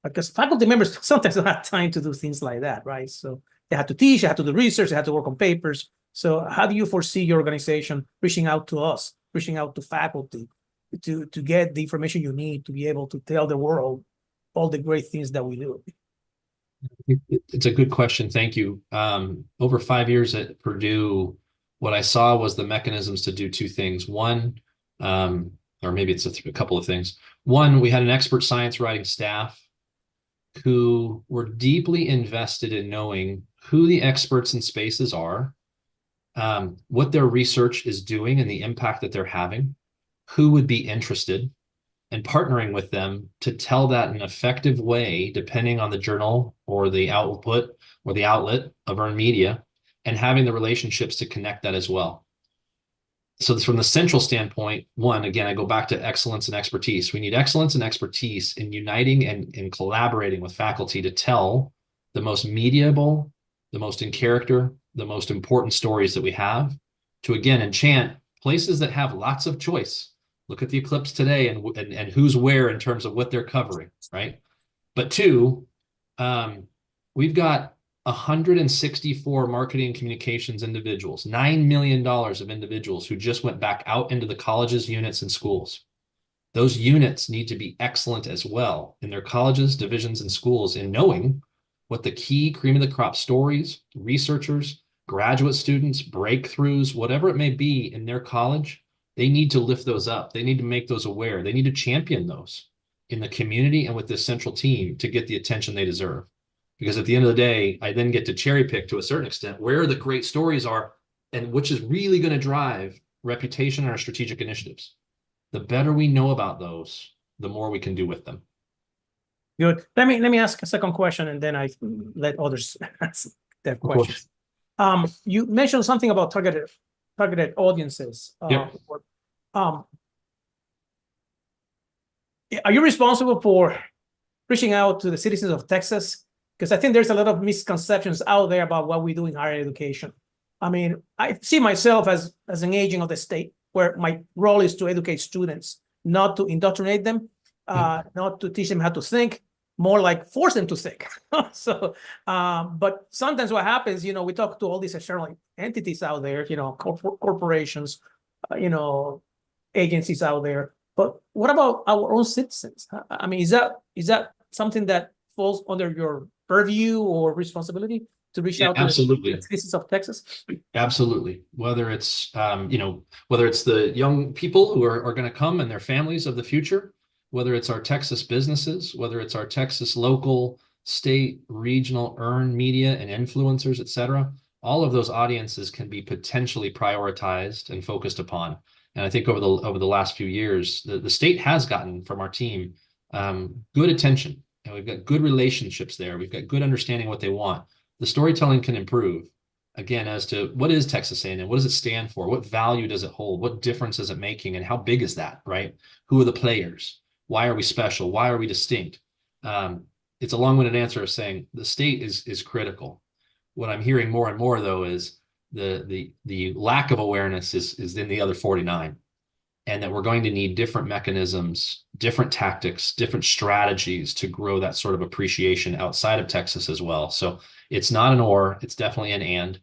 because faculty members sometimes don't have time to do things like that, right? So they have to teach, they have to do research, they have to work on papers. So how do you foresee your organization reaching out to us, reaching out to faculty to get the information you need to be able to tell the world all the great things that we do? It's a good question. Thank you. Over 5 years at Purdue, what I saw was the mechanisms to do two things. One, or maybe it's a couple of things. One, we had an expert science writing staff who were deeply invested in knowing who the experts in spaces are, what their research is doing and the impact that they're having, who would be interested, and partnering with them to tell that in an effective way, depending on the journal or the output or the outlet of earned media, and having the relationships to connect that as well. So from the central standpoint, one, again, I go back to excellence and expertise. We need excellence and expertise in uniting and collaborating with faculty to tell the most mediable, the most in character, the most important stories that we have to, again, enchant places that have lots of choice. Look at the eclipse today and who's where in terms of what they're covering, right? But two, we've got 164 marketing communications individuals, $9 million of individuals who just went back out into the colleges, units, and schools. Those units need to be excellent as well in their colleges, divisions, and schools in knowing what the key cream of the crop stories, researchers, graduate students, breakthroughs, whatever it may be in their college, they need to lift those up. They need to make those aware. They need to champion those in the community and with this central team to get the attention they deserve. Because at the end of the day, I then get to cherry pick to a certain extent where the great stories are and which is really going to drive reputation in our strategic initiatives. The better we know about those, the more we can do with them. Good. Let me ask a second question, and then I let others ask their questions. You mentioned something about targeted audiences. Yep. Are you responsible for reaching out to the citizens of Texas? Because I think there's a lot of misconceptions out there about what we do in higher education. I mean, I see myself as an agent of the state, where my role is to educate students, not to indoctrinate them, not to teach them how to think, more like force them to think. So, but sometimes what happens, we talk to all these external entities out there, corporations, agencies out there. But what about our own citizens? I mean, is that something that falls under your purview or responsibility to reach out to absolutely. the citizens of Texas? Absolutely. Whether it's whether it's the young people who are going to come and their families of the future, whether it's our Texas businesses, whether it's our Texas local, state, regional, earned media and influencers, et cetera, all of those audiences can be potentially prioritized and focused upon. And I think over the last few years, the state has gotten from our team good attention. And we've got good relationships there. We've got good understanding of what they want. The storytelling can improve, again, as to what is Texas A&M? What does it stand for? What value does it hold? What difference is it making? And how big is that, right? Who are the players? Why are we special? Why are we distinct? It's a long-winded answer of saying the state is critical. What I'm hearing more and more, though, is the lack of awareness is in the other 49. And that we're going to need different mechanisms, different tactics, different strategies to grow that sort of appreciation outside of Texas as well. So it's not an or, it's definitely an and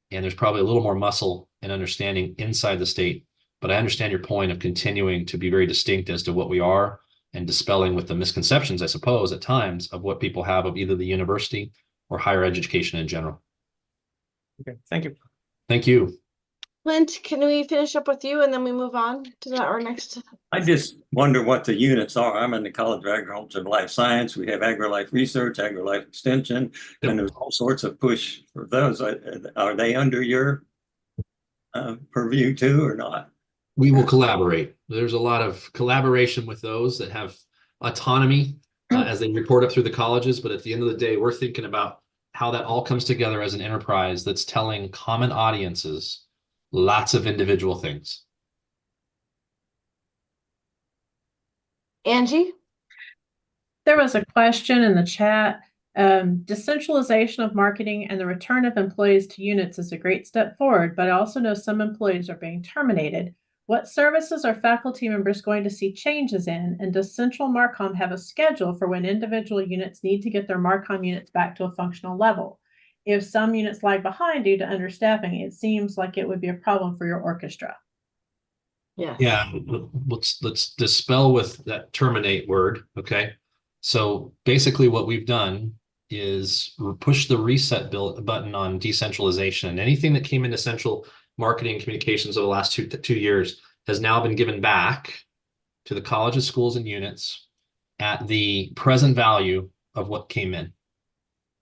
there's probably a little more muscle and understanding inside the state. But I understand your point of continuing to be very distinct as to what we are and dispelling with the misconceptions, I suppose, at times of what people have of either the university or higher education in general. Okay, thank you. Thank you. Clint, can we finish up with you and then we move on to our next? I just wonder what the units are. I'm in the College of Agriculture and Life Science. We have AgriLife Research, AgriLife Extension, and there's all sorts of push for those. Are they under your purview too, or not? We will collaborate. There's a lot of collaboration with those that have autonomy as they report up through the colleges. But at the end of the day, we're thinking about how that all comes together as an enterprise that's telling common audiences lots of individual things. Angie? There was a question in the chat. Decentralization of marketing and the return of employees to units is a great step forward, but I also know some employees are being terminated. What services are faculty members going to see changes in? And does Central Marcom have a schedule for when individual units need to get their Marcom units back to a functional level? If some units lag behind due to understaffing, it seems like it would be a problem for your orchestra. Yes. Yeah, let's dispel with that terminate word. Okay. So basically what we've done is push the reset button on decentralization, and anything that came into central marketing and communications over the last two years has now been given back to the colleges, schools, and units at the present value of what came in.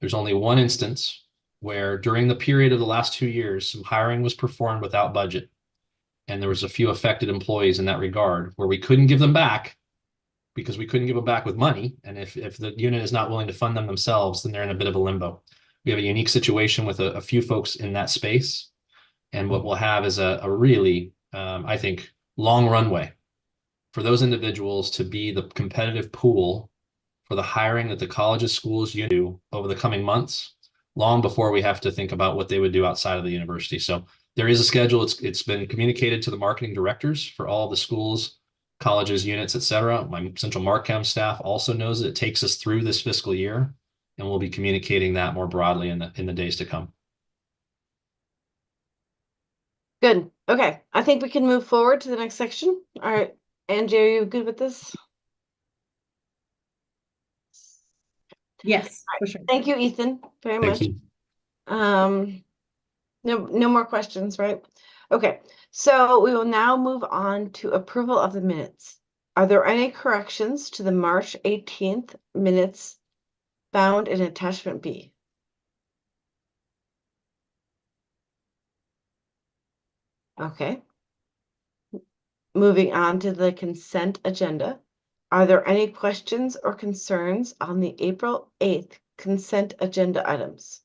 There's only one instance where during the period of the last 2 years, some hiring was performed without budget. And there was a few affected employees in that regard where we couldn't give them back because we couldn't give them back with money. And if the unit is not willing to fund them themselves, then they're in a bit of a limbo. We have a unique situation with a few folks in that space. And what we'll have is a really, I think, long runway for those individuals to be the competitive pool for the hiring that the colleges, schools, do over the coming months, long before we have to think about what they would do outside of the university. So there is a schedule. It's been communicated to the marketing directors for all the schools, colleges, units, et cetera. My Central Marcom staff also knows that it takes us through this fiscal year, and we'll be communicating that more broadly in the days to come. Good. Okay. I think we can move forward to the next section. All right. Angie, are you good with this? Yes, for sure. Thank you, Ethan, very much. Thank you. No more questions, right? Okay. So we will now move on to approval of the minutes. Are there any corrections to the March 18th minutes found in attachment B? Okay. Moving on to the consent agenda. Are there any questions or concerns on the April 8th consent agenda items?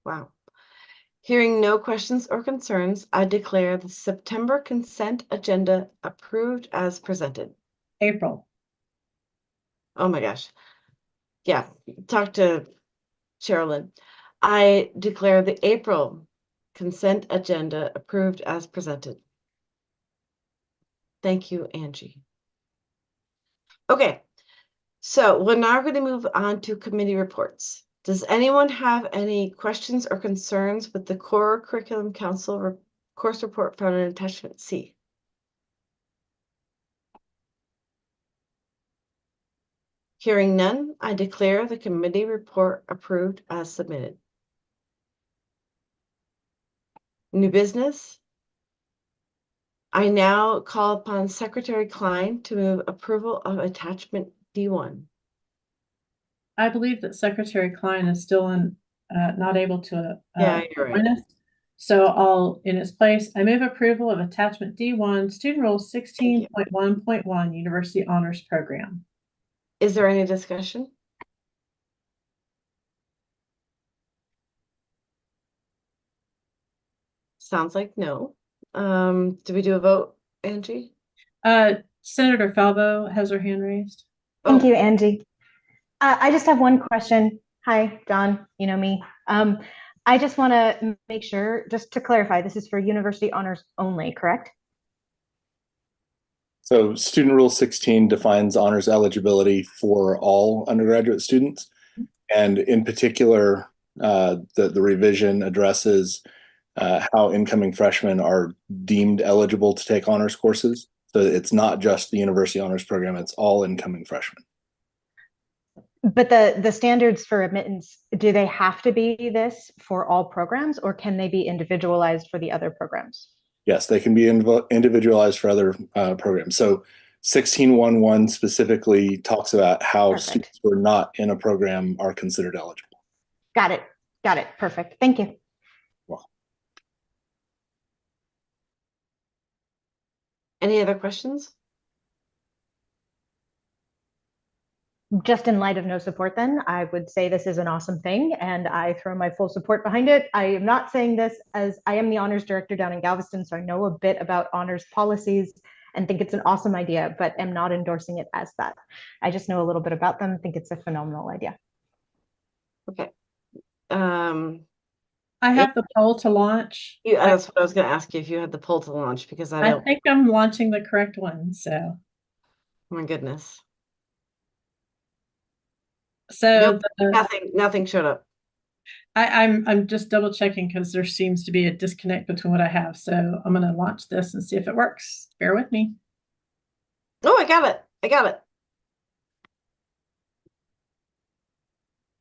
Wow. Hearing no questions or concerns, I declare the September consent agenda approved as presented. April. Oh my gosh. Yeah, talk to Sherilyn. I declare the April consent agenda approved as presented. Thank you, Angie. Okay, so we're now going to move on to committee reports. Does anyone have any questions or concerns with the Core Curriculum Council course report found in attachment C? Hearing none, I declare the committee report approved as submitted. New business. I now call upon Secretary Klein to move approval of attachment D1. I believe that Secretary Klein is still not able to Yeah, you're right. join us. So I'll, in its place, I move approval of attachment D1, Student Rule 16.1.1, University Honors Program. Is there any discussion? Sounds like no. Do we do a vote, Angie? Senator Falvo has her hand raised. Thank you, Angie. I just have one question. Hi, John, you know me. I just want to make sure, just to clarify, this is for university honors only, correct? So Student Rule 16 defines honors eligibility for all undergraduate students. And in particular, the revision addresses how incoming freshmen are deemed eligible to take honors courses. So it's not just the University Honors Program, it's all incoming freshmen. But the standards for admittance, do they have to be this for all programs, or can they be individualized for the other programs? Yes, they can be individualized for other programs. So 16.1.1 specifically talks about how Perfect. students who are not in a program are considered eligible. Got it. Got it. Perfect. Thank you. Any other questions? Just in light of no support, then I would say this is an awesome thing and I throw my full support behind it. I am not saying this as I am the honors director down in Galveston, so I know a bit about honors policies and think it's an awesome idea, but am not endorsing it as that. I just know a little bit about them, think it's a phenomenal idea. Okay. I have the poll to launch. That's what I was going to ask you, if you had the poll to launch, because I I don't, think I'm launching the correct one. So, my goodness. so Nope, nothing showed up. I'm just double checking because there seems to be a disconnect between what I have. So I'm going to launch this and see if it works. Bear with me. Oh, I got it. I got it.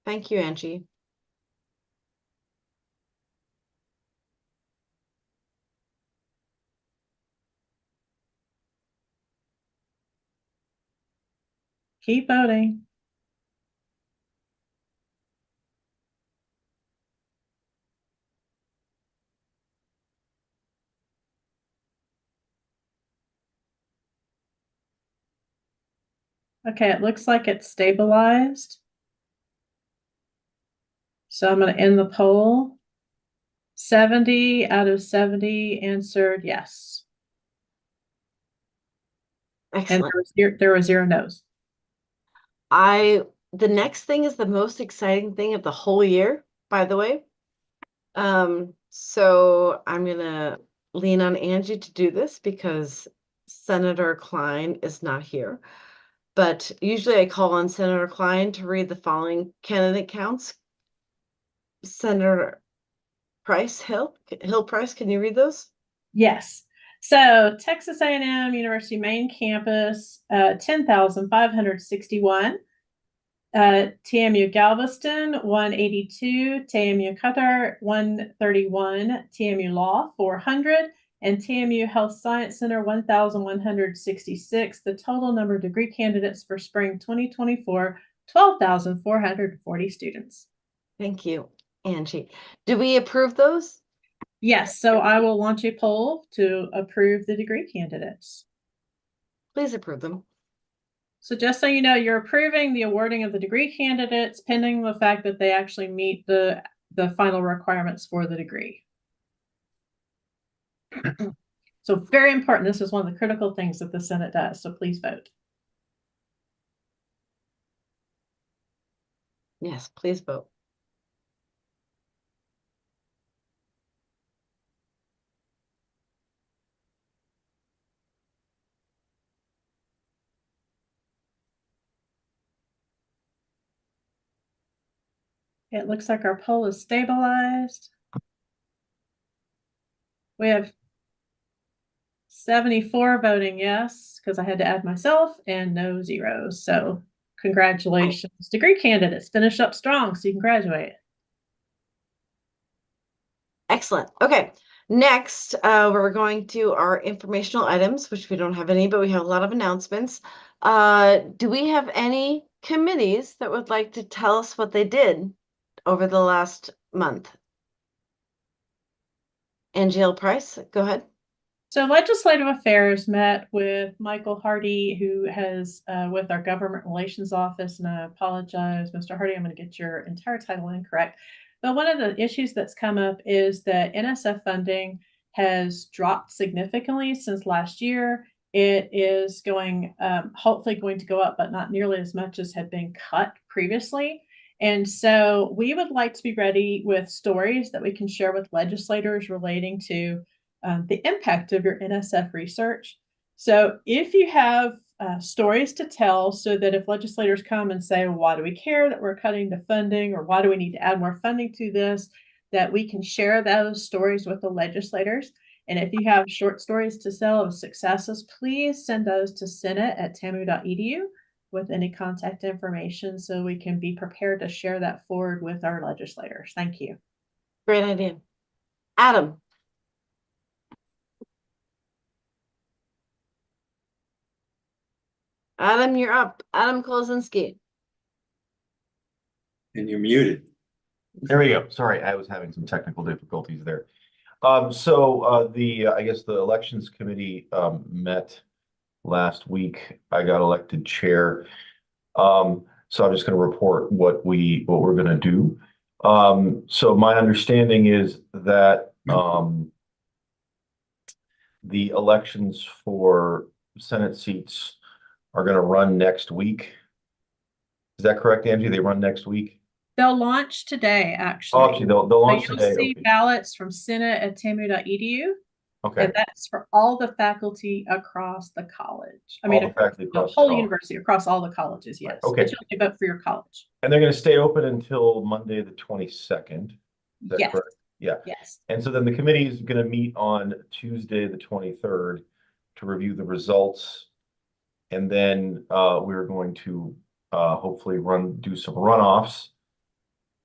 Thank you, Angie. Keep voting. Okay, it looks like it's stabilized. So I'm going to end the poll. 70 out of 70 answered yes. And Excellent. there were 0 no's. The next thing is the most exciting thing of the whole year, by the way. So I'm gonna lean on Angie to do this because Senator Klein is not here. But usually I call on Senator Klein to read the following candidate counts. Senator Hill Price, can you read those? Yes. So Texas A&M University main campus, 10,561. TMU Galveston, 182. TMU Qatar, 131. TMU Law, 400. And TMU Health Science Center, 1,166. The total number of degree candidates for spring 2024, 12,440 students. Thank you, Angie. Do we approve those? Yes, so I will launch a poll to approve the degree candidates. Please approve them. So just so you know, you're approving the awarding of the degree candidates pending the fact that they actually meet the final requirements for the degree. So very important. This is one of the critical things that the Senate does. So please vote. Yes, please vote. It looks like our poll is stabilized. We have 74 voting yes, because I had to add myself, and no zeros. So congratulations. Degree candidates, finish up strong so you can graduate. Excellent. Okay. Next, we're going to our informational items, which we don't have any, but we have a lot of announcements. Do we have any committees that would like to tell us what they did over the last month? Angela Price, go ahead. So Legislative Affairs met with Michael Hardy, who has with our Government Relations Office, and I apologize, Mr. Hardy, I'm going to get your entire title incorrect. But one of the issues that's come up is that NSF funding has dropped significantly since last year. It is going, hopefully going to go up, but not nearly as much as had been cut previously. And so we would like to be ready with stories that we can share with legislators relating to the impact of your NSF research. So if you have stories to tell, so that if legislators come and say, well, why do we care that we're cutting the funding, or why do we need to add more funding to this, that we can share those stories with the legislators. And if you have short stories to tell of successes, please send those to senate@tamu.edu with any contact information so we can be prepared to share that forward with our legislators. Thank you. Great idea. Adam. Adam, you're up. Adam Kozinski. And you're muted. There we go. Sorry, I was having some technical difficulties there. I guess the elections committee met last week. I got elected chair. So I'm just going to report what we're going to do. So my understanding is that the elections for Senate seats are going to run next week. Is that correct, Angie? They run next week? They'll launch today, actually. Oh, actually, they'll launch So you'll today. see Okay. ballots from senate@tamu.edu. Okay. And that's for all the faculty across the college. I All mean, the faculty the across the whole college. university, across all the colleges, yes. Okay. But you'll vote for your college. And they're going to stay open until Monday, the 22nd. Is that Yes. correct? Yeah. Yes. And so then the committee is going to meet on Tuesday, the 23rd to review the results. And then we're going to hopefully do some runoffs.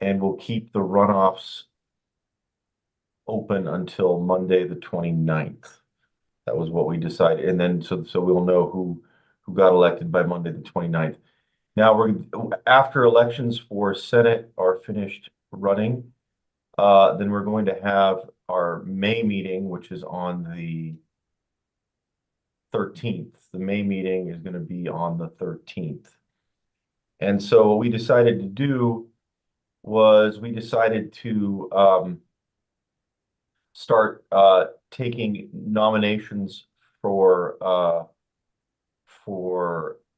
And we'll keep the runoffs open until Monday, the 29th. That was what we decided. And then so we'll know who got elected by Monday, the 29th. Now after elections for Senate are finished running, then we're going to have our May meeting, which is on the 13th. The May meeting is going to be on the 13th. And so what we decided to do was we decided to start taking nominations for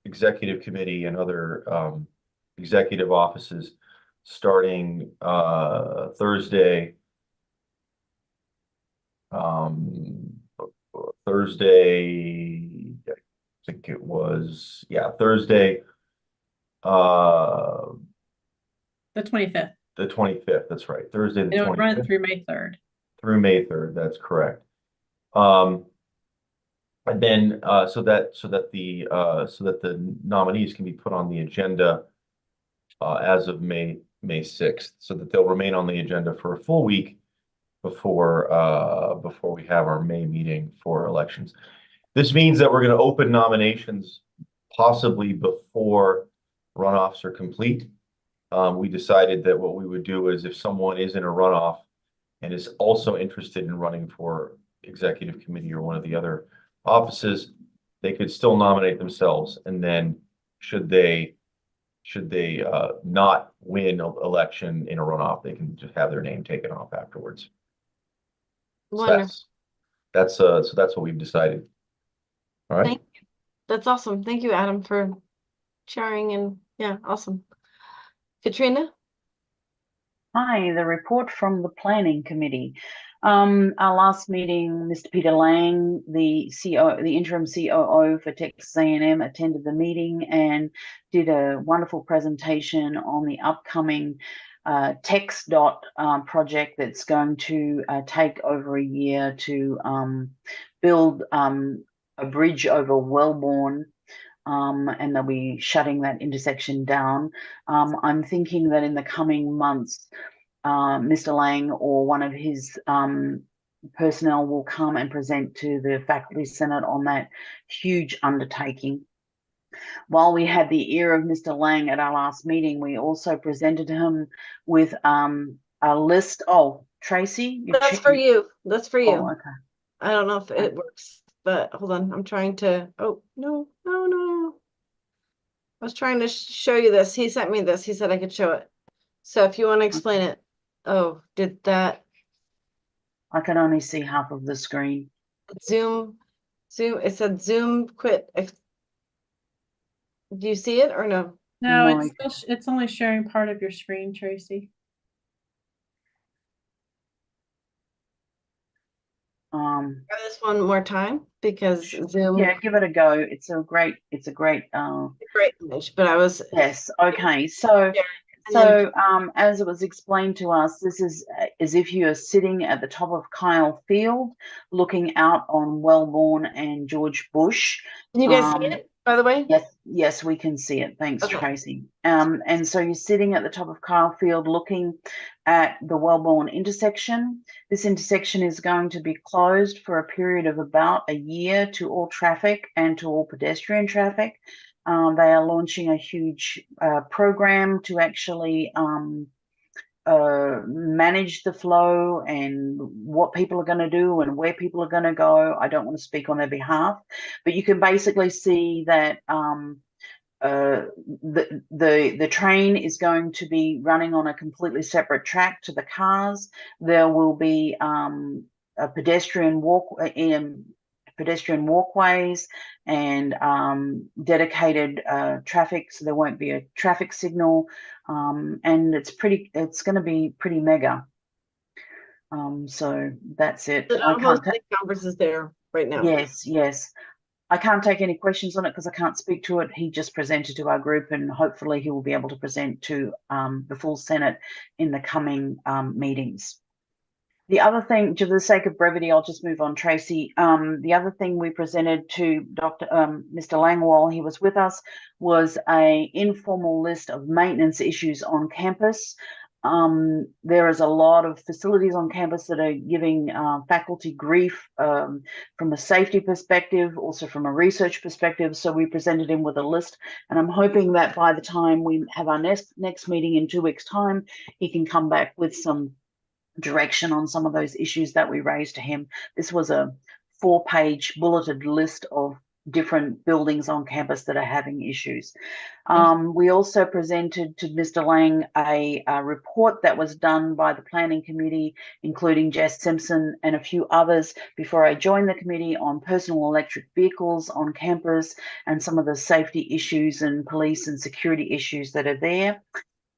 executive committee and other executive offices starting Thursday. Thursday, I think it was, Thursday. The 25th. The 25th, that's right. Thursday, the 25th. It would run through May 3rd. Through May 3rd, that's correct. And then so that the nominees can be put on the agenda as of May 6th, so that they'll remain on the agenda for a full week before we have our May meeting for elections. This means that we're going to open nominations possibly before runoffs are complete. We decided that what we would do is if someone is in a runoff and is also interested in running for executive committee or one of the other offices, they could still nominate themselves. And then should they not win election in a runoff, they can just have their name taken off afterwards. So that's what we've decided. All right. That's awesome. Thank you, Adam, for sharing. And yeah, awesome. Katrina? Hi, the report from the Planning Committee. Our last meeting, Mr. Peter Lang, the interim COO for Texas A&M, attended the meeting and did a wonderful presentation on the upcoming TxDOT project that's going to take over a year to build a bridge over Wellborn. And they'll be shutting that intersection down. I'm thinking that in the coming months, Mr. Lang or one of his personnel will come and present to the Faculty Senate on that huge undertaking. While we had the ear of Mr. Lang at our last meeting, we also presented him with a list. Oh, Tracy? That's for you. That's for you. Oh, okay. I don't know if it works, but hold on. I'm trying to, oh, no. I was trying to show you this. He sent me this. He said I could show it. So if you want to explain it. Oh, did that? I can only see half of the screen. Zoom, it said Zoom quit. Do you see it or no? No, it's only sharing part of your screen, Tracy. Try this one more time because Zoom. Yeah, give it a go. It's a great image, but I was yes. Okay, so as it was explained to us, this is as if you are sitting at the top of Kyle Field, looking out on Wellborn and George Bush. Can you guys see it, by the way? Yes, we can see it. Thanks, okay. Tracy. And so you're sitting at the top of Kyle Field looking at the Wellborn intersection. This intersection is going to be closed for a period of about a year to all traffic and to all pedestrian traffic. They are launching a huge program to actually manage the flow and what people are going to do and where people are going to go. I don't want to speak on their behalf, but you can basically see that the train is going to be running on a completely separate track to the cars. There will be a pedestrian walkways and dedicated traffic, so there won't be a traffic signal, and it's going to be pretty mega. So that's it. So don't host any conferences there right now. Yes. I can't take any questions on it because I can't speak to it. He just presented to our group, and hopefully he will be able to present to the full Senate in the coming meetings. The other thing, to the sake of brevity, I'll just move on, Tracy. The other thing we presented to Mr. Lang while he was with us was an informal list of maintenance issues on campus. There is a lot of facilities on campus that are giving faculty grief from a safety perspective, also from a research perspective. So we presented him with a list, and I'm hoping that by the time we have our next meeting in 2 weeks' time, he can come back with some direction on some of those issues that we raised to him. This was a 4-page bulleted list of different buildings on campus that are having issues. We also presented to Mr. Lang a report that was done by the planning committee, including Jess Simpson and a few others before I joined the committee, on personal electric vehicles on campus and some of the safety issues and police and security issues that are there.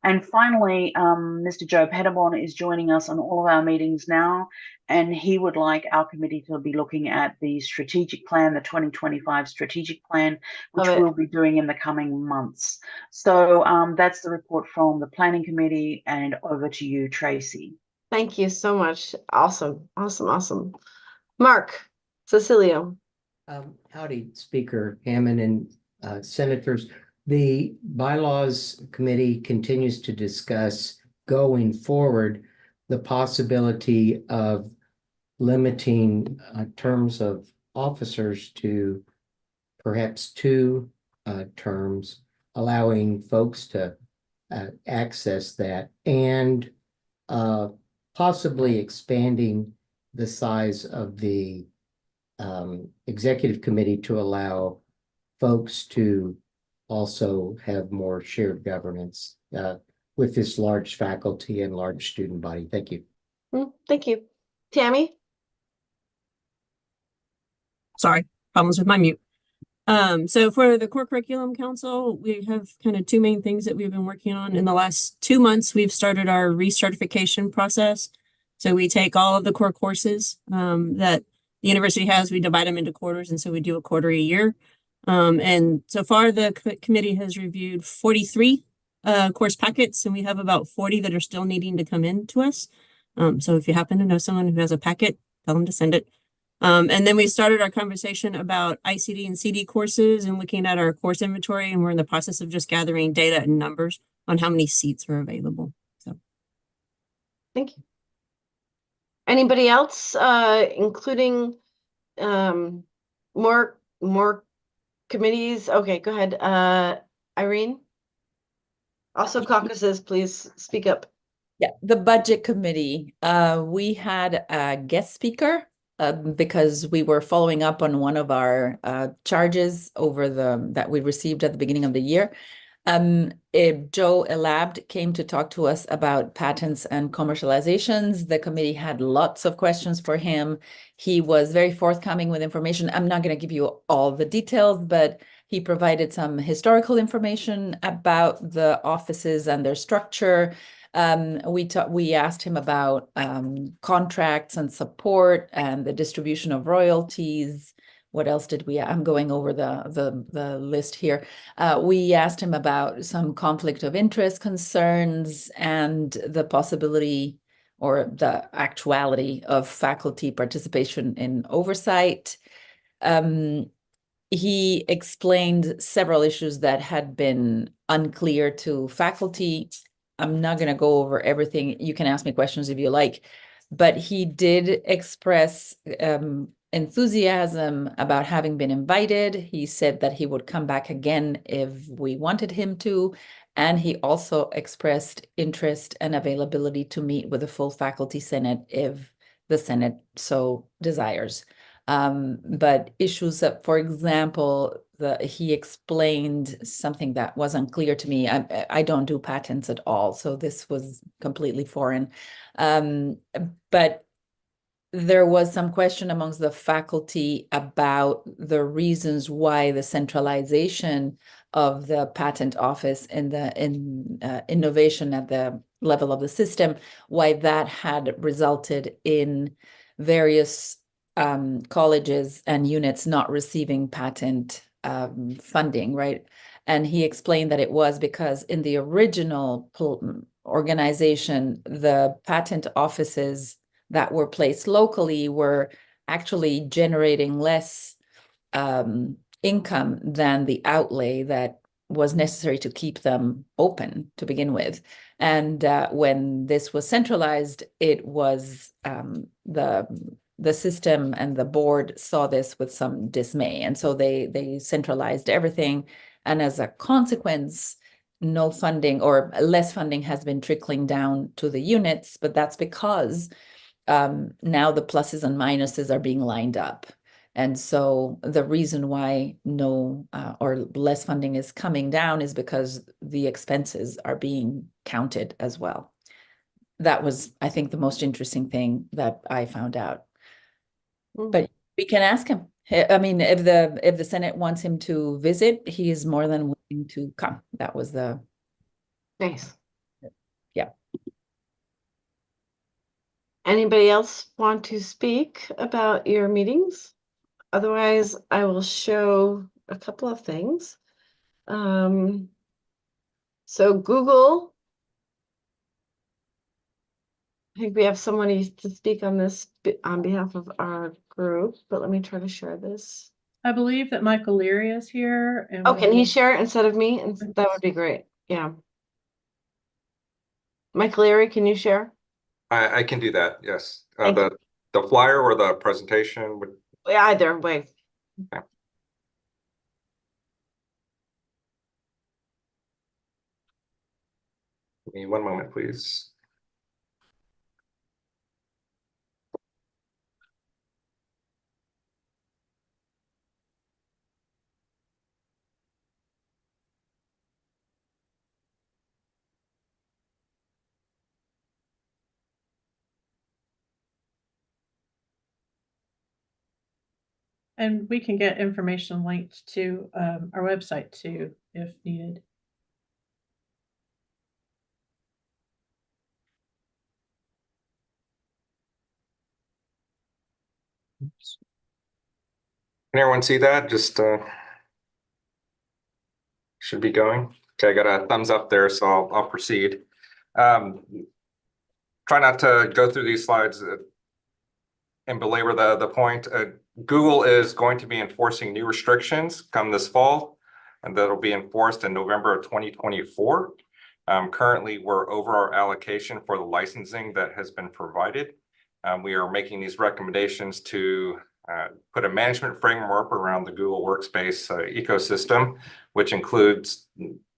And finally, Mr. Joe Pettibon is joining us on all of our meetings now, and he would like our committee to be looking at the strategic plan, the 2025 strategic plan, which we'll be doing in the coming months. So that's the report from the planning committee, and over to you, Tracy. Thank you so much. Awesome. Mark Cecilio. Howdy, Speaker Hammond and senators. The bylaws committee continues to discuss going forward the possibility of limiting terms of officers to perhaps 2 terms, allowing folks to access that, and possibly expanding the size of the executive committee to allow folks to also have more shared governance with this large faculty and large student body. Thank you. Thank you. Tammy? Sorry, problems with my mute. So for the Core Curriculum Council, we have kind of 2 main things that we've been working on. In the last 2 months, we've started our recertification process. So we take all of the core courses that the university has, we divide them into quarters, and so we do a quarter a year. And so far, the committee has reviewed 43 course packets, and we have about 40 that are still needing to come in to us. So if you happen to know someone who has a packet, tell them to send it. And then we started our conversation about ICD and CD courses and looking at our course inventory, and we're in the process of just gathering data and numbers on how many seats are available. So, thank you. Anybody else, including more committees? Okay, go ahead. Irene? Also caucuses, please speak up. Yeah, the budget committee, we had a guest speaker because we were following up on one of our charges that we received at the beginning of the year. Joe Elabd came to talk to us about patents and commercializations. The committee had lots of questions for him. He was very forthcoming with information. I'm not going to give you all the details, but he provided some historical information about the offices and their structure. We asked him about contracts and support and the distribution of royalties. What else did we? I'm going over the list here. We asked him about some conflict of interest concerns and the possibility or the actuality of faculty participation in oversight. He explained several issues that had been unclear to faculty. I'm not going to go over everything. You can ask me questions if you like, but he did express enthusiasm about having been invited. He said that he would come back again if we wanted him to, And he also expressed interest and availability to meet with the full faculty senate if the Senate so desires. But issues that, for example, he explained something that was unclear to me. I don't do patents at all, so this was completely foreign. But there was some question amongst the faculty about the reasons why the centralization of the patent office and the innovation at the level of the system, why that had resulted in various colleges and units not receiving patent funding, right? And he explained that it was because in the original organization, the patent offices that were placed locally were actually generating less income than the outlay that was necessary to keep them open to begin with. And when this was centralized, it was the system and the board saw this with some dismay. And so they centralized everything. And as a consequence, no funding or less funding has been trickling down to the units, but that's because now the pluses and minuses are being lined up. And so the reason why no or less funding is coming down is because the expenses are being counted as well. That was, I think, the most interesting thing that I found out. But we can ask him. I mean, if the Senate wants him to visit, he is more than willing to come. That was the Nice. Yeah. Anybody else want to speak about your meetings? Otherwise, I will show a couple of things. So Google, I think we have somebody to speak on this on behalf of our group, but let me try to share this. I believe that Michael Leary is here. And Oh, can he we'll- share it instead of me? And that would be great. Yeah. Mike Leary, can you share? I can do that, yes. Thank you. The flyer or the presentation would. Yeah, either way. Okay. Give me one moment, please. And we can get information linked to our website too, if needed. Can everyone see that? Just should be going. Okay, I got a thumbs up there, so I'll proceed. Try not to go through these slides and belabor the point. Google is going to be enforcing new restrictions come this fall, and that'll be enforced in November of 2024. Currently, we're over our allocation for the licensing that has been provided. We are making these recommendations to put a management framework around the Google Workspace ecosystem, which includes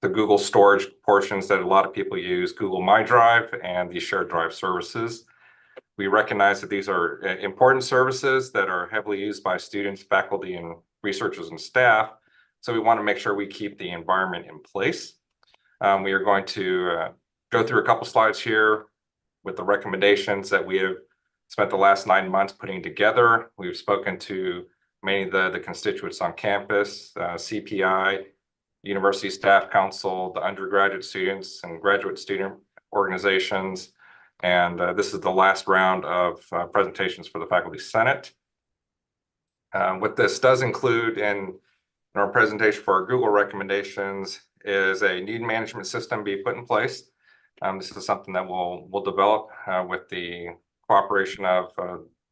the Google storage portions that a lot of people use, Google My Drive and the shared drive services. We recognize that these are important services that are heavily used by students, faculty, and researchers and staff. So we want to make sure we keep the environment in place. We are going to go through a couple slides here with the recommendations that we have spent the last 9 months putting together. We've spoken to many of the constituents on campus, CPI, University Staff Council, the undergraduate students and graduate student organizations. And this is the last round of presentations for the Faculty Senate. What this does include in our presentation for our Google recommendations is a need management system be put in place. This is something that we'll develop with the cooperation of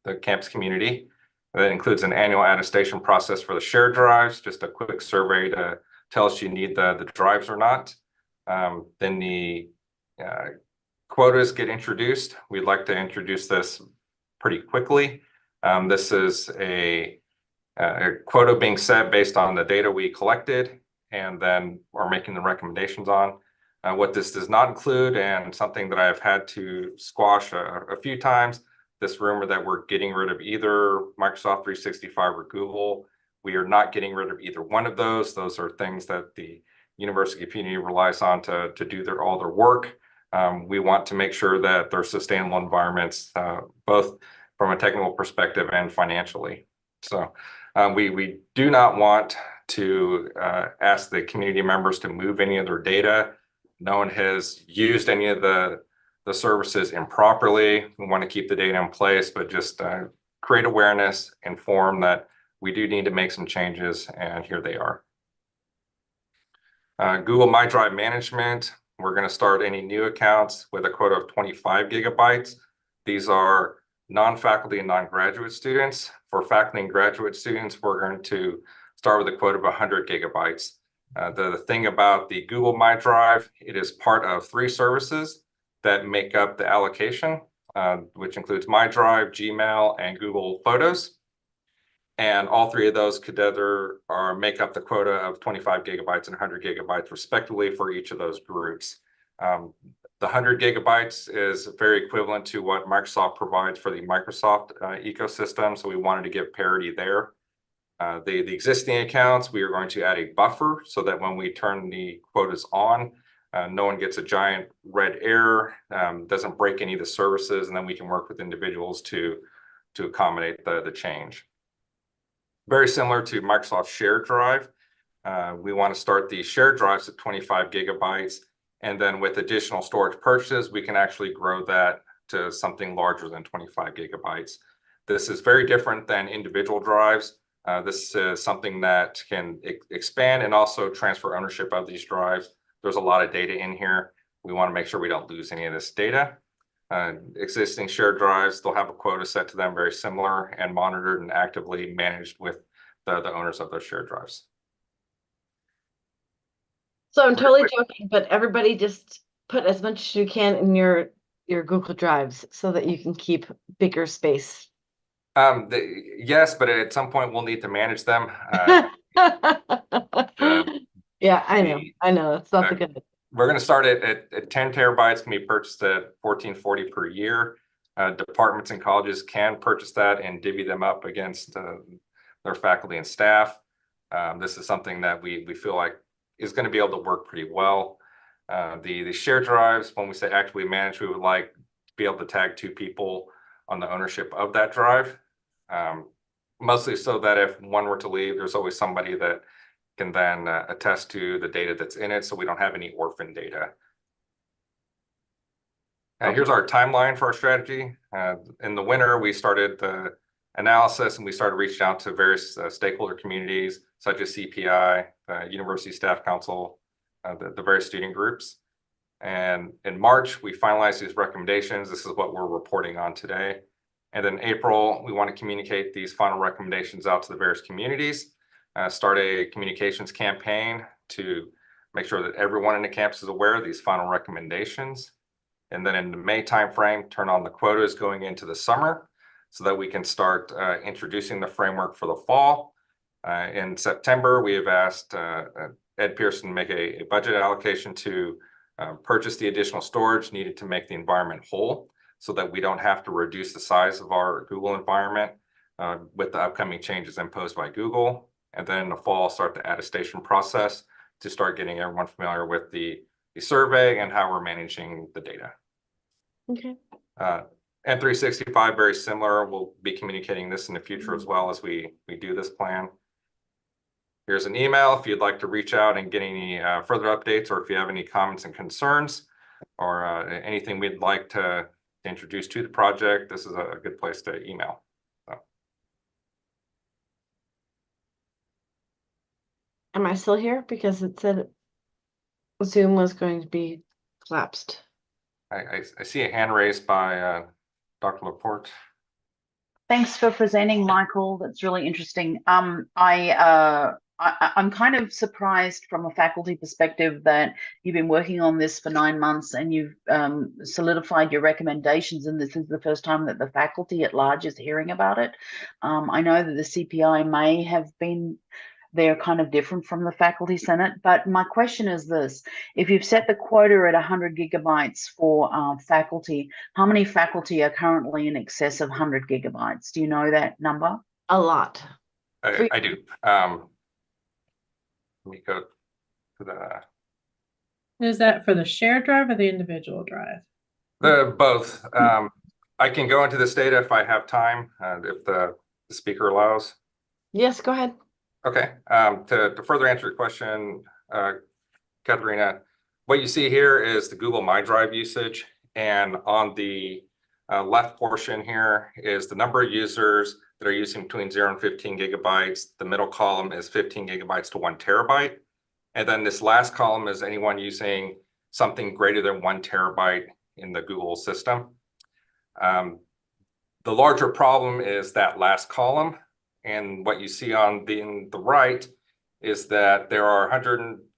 the campus community. That includes an annual attestation process for the shared drives, just a quick survey to tell us you need the drives or not. Then the quotas get introduced. We'd like to introduce this pretty quickly. This is a quota being set based on the data we collected and then are making the recommendations on. What this does not include, and something that I've had to squash a few times, this rumor that we're getting rid of either Microsoft 365 or Google. We are not getting rid of either one of those. Those are things that the university community relies on to do all their work. We want to make sure that they're sustainable environments, both from a technical perspective and financially. So we do not want to ask the community members to move any of their data. No one has used any of the services improperly. We want to keep the data in place, but just create awareness, inform that we do need to make some changes, and here they are. Google My Drive management. We're going to start any new accounts with a quota of 25 gigabytes. These are non-faculty and non-graduate students. For faculty and graduate students, we're going to start with a quota of 100 gigabytes. The thing about the Google My Drive, it is part of 3 services that make up the allocation, which includes My Drive, Gmail, and Google Photos. And all 3 of those together make up the quota of 25 gigabytes and 100 gigabytes respectively for each of those groups. The 100 gigabytes is very equivalent to what Microsoft provides for the Microsoft ecosystem, so we wanted to give parity there. The existing accounts, we are going to add a buffer so that when we turn the quotas on, no one gets a giant red error, doesn't break any of the services, and then we can work with individuals to accommodate the change. Very similar to Microsoft Shared Drive. We want to start the shared drives at 25 gigabytes, and then with additional storage purchases, we can actually grow that to something larger than 25 gigabytes. This is very different than individual drives. This is something that can expand and also transfer ownership of these drives. There's a lot of data in here. We want to make sure we don't lose any of this data. Existing shared drives, they'll have a quota set to them very similar and monitored and actively managed with the owners of those shared drives. So I'm totally joking, but everybody just put as much as you can in your Google Drives so that you can keep bigger space. Yes, but at some point we'll need to manage them. Yeah, I know. It's not the good. We're going to start at 10 terabytes, can be purchased at $14.40 per year. Departments and colleges can purchase that and divvy them up against their faculty and staff. This is something that we feel like is going to be able to work pretty well. The shared drives, when we say actively managed, we would like to be able to tag 2 people on the ownership of that drive. Mostly so that if one were to leave, there's always somebody that can then attest to the data that's in it, so we don't have any orphan data. Here's our timeline for our strategy. In the winter, we started the analysis and we started reaching out to various stakeholder communities, such as CPI, University Staff Council, the various student groups. And in March, we finalized these recommendations. This is what we're reporting on today. And then April, we want to communicate these final recommendations out to the various communities. Start a communications campaign to make sure that everyone in the campus is aware of these final recommendations. And then in the May timeframe, turn on the quotas going into the summer so that we can start introducing the framework for the fall. In September, we have asked Ed Pearson to make a budget allocation to purchase the additional storage needed to make the environment whole so that we don't have to reduce the size of our Google environment with the upcoming changes imposed by Google. And then in the fall, start the attestation process to start getting everyone familiar with the survey and how we're managing the data. Okay. M365, very similar. We'll be communicating this in the future as well as we do this plan. Here's an email if you'd like to reach out and get any further updates, or if you have any comments and concerns, or anything we'd like to introduce to the project. This is a good place to email. Am I still here? Because it said Zoom was going to be collapsed. I see a hand raised by Dr. Laporte. Thanks for presenting, Michael. That's really interesting. I'm kind of surprised from a faculty perspective that you've been working on this for 9 months and you've solidified your recommendations, and this is the first time that the faculty at large is hearing about it. I know that the CPI may have been they're kind of different from the Faculty Senate. But my question is this: if you've set the quota at 100 gigabytes for faculty, how many faculty are currently in excess of 100 gigabytes? Do you know that number? A lot. I do. Let me go to Is that for the shared drive or the individual drive? both. I can go into this data if I have time, if the speaker allows. Yes, go ahead. Okay, to further answer your question, Katharina, what you see here is the Google My Drive usage, and on the left portion here is the number of users that are using between 0 and 15 gigabytes. The middle column is 15 gigabytes to 1 terabyte. And then this last column is anyone using something greater than 1 terabyte in the Google system. The larger problem is that last column. And what you see on the right is that there are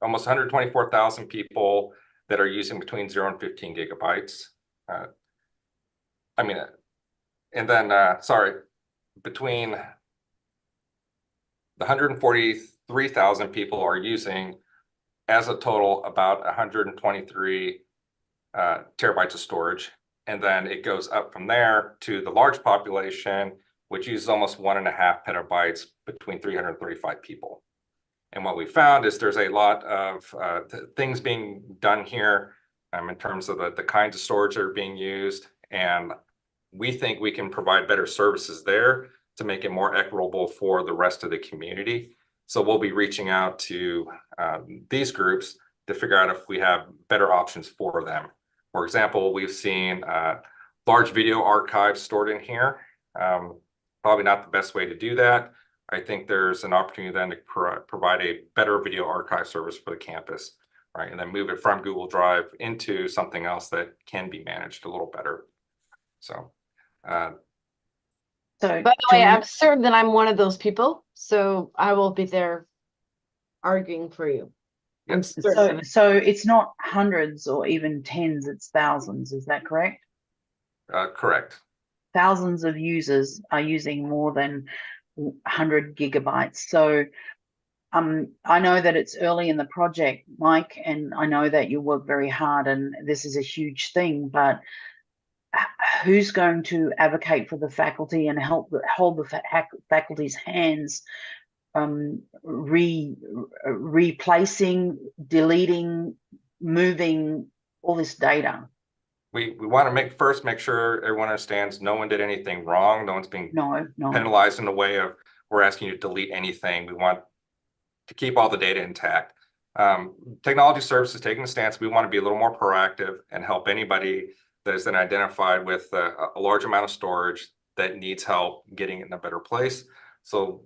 almost 124,000 people that are using between 0 and 15 gigabytes. Between the 143,000 people are using, as a total, about 123 terabytes of storage. And then it goes up from there to the large population, which uses almost 1.5 petabytes between 335 people. And what we found is there's a lot of things being done here in terms of the kinds of storage that are being used. And we think we can provide better services there to make it more equitable for the rest of the community. So we'll be reaching out to these groups to figure out if we have better options for them. For example, we've seen large video archives stored in here. Probably not the best way to do that. I think there's an opportunity then to provide a better video archive service for the campus, right? And then move it from Google Drive into something else that can be managed a little better. So, by the way, I'm certain that I'm one of those people, so I will be there arguing for you. I'm certain. So it's not hundreds or even tens, it's thousands. Is that correct? Correct. Thousands of users are using more than 100 gigabytes. So I know that it's early in the project, Mike, and I know that you work very hard and this is a huge thing, but who's going to advocate for the faculty and hold the faculty's hands replacing, deleting, moving all this data? We want to make sure everyone understands no one did anything wrong. No one's being penalized in the way of we're asking you to delete anything. We want to keep all the data intact. Technology Services taking the stance, we want to be a little more proactive and help anybody that has been identified with a large amount of storage that needs help getting it in a better place. So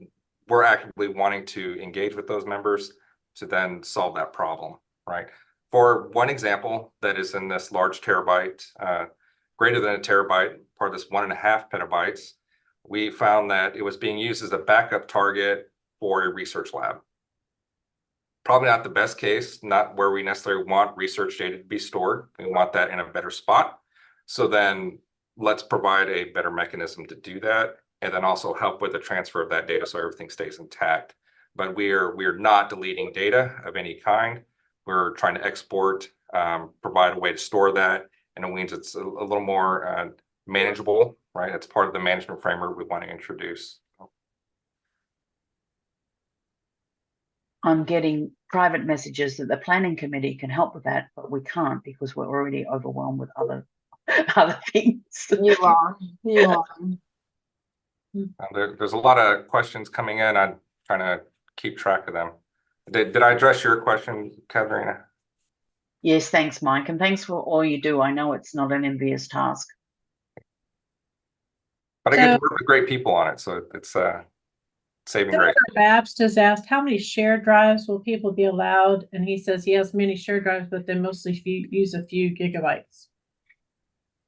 we're actively wanting to engage with those members to then solve that problem, right? For one example that is in this large terabyte, greater than a terabyte, part of this 1.5 petabytes, we found that it was being used as a backup target for a research lab. Probably not the best case, not where we necessarily want research data to be stored. We want that in a better spot. So then let's provide a better mechanism to do that, and then also help with the transfer of that data so everything stays intact. But we're not deleting data of any kind. We're trying to export, provide a way to store that, and it means it's a little more manageable, right? It's part of the management framework we want to introduce. I'm getting private messages that the planning committee can help with that, but we can't because we're already overwhelmed with other things. You are. There's a lot of questions coming in. I'm trying to keep track of them. Did I address your question, Katharina? Yes, thanks, Mike, and thanks for all you do. I know it's not an envious task. But I get to work with great people on it, so it's saving grace. Babs just asked, how many shared drives will people be allowed? And he says he has many shared drives, but they mostly use a few gigabytes.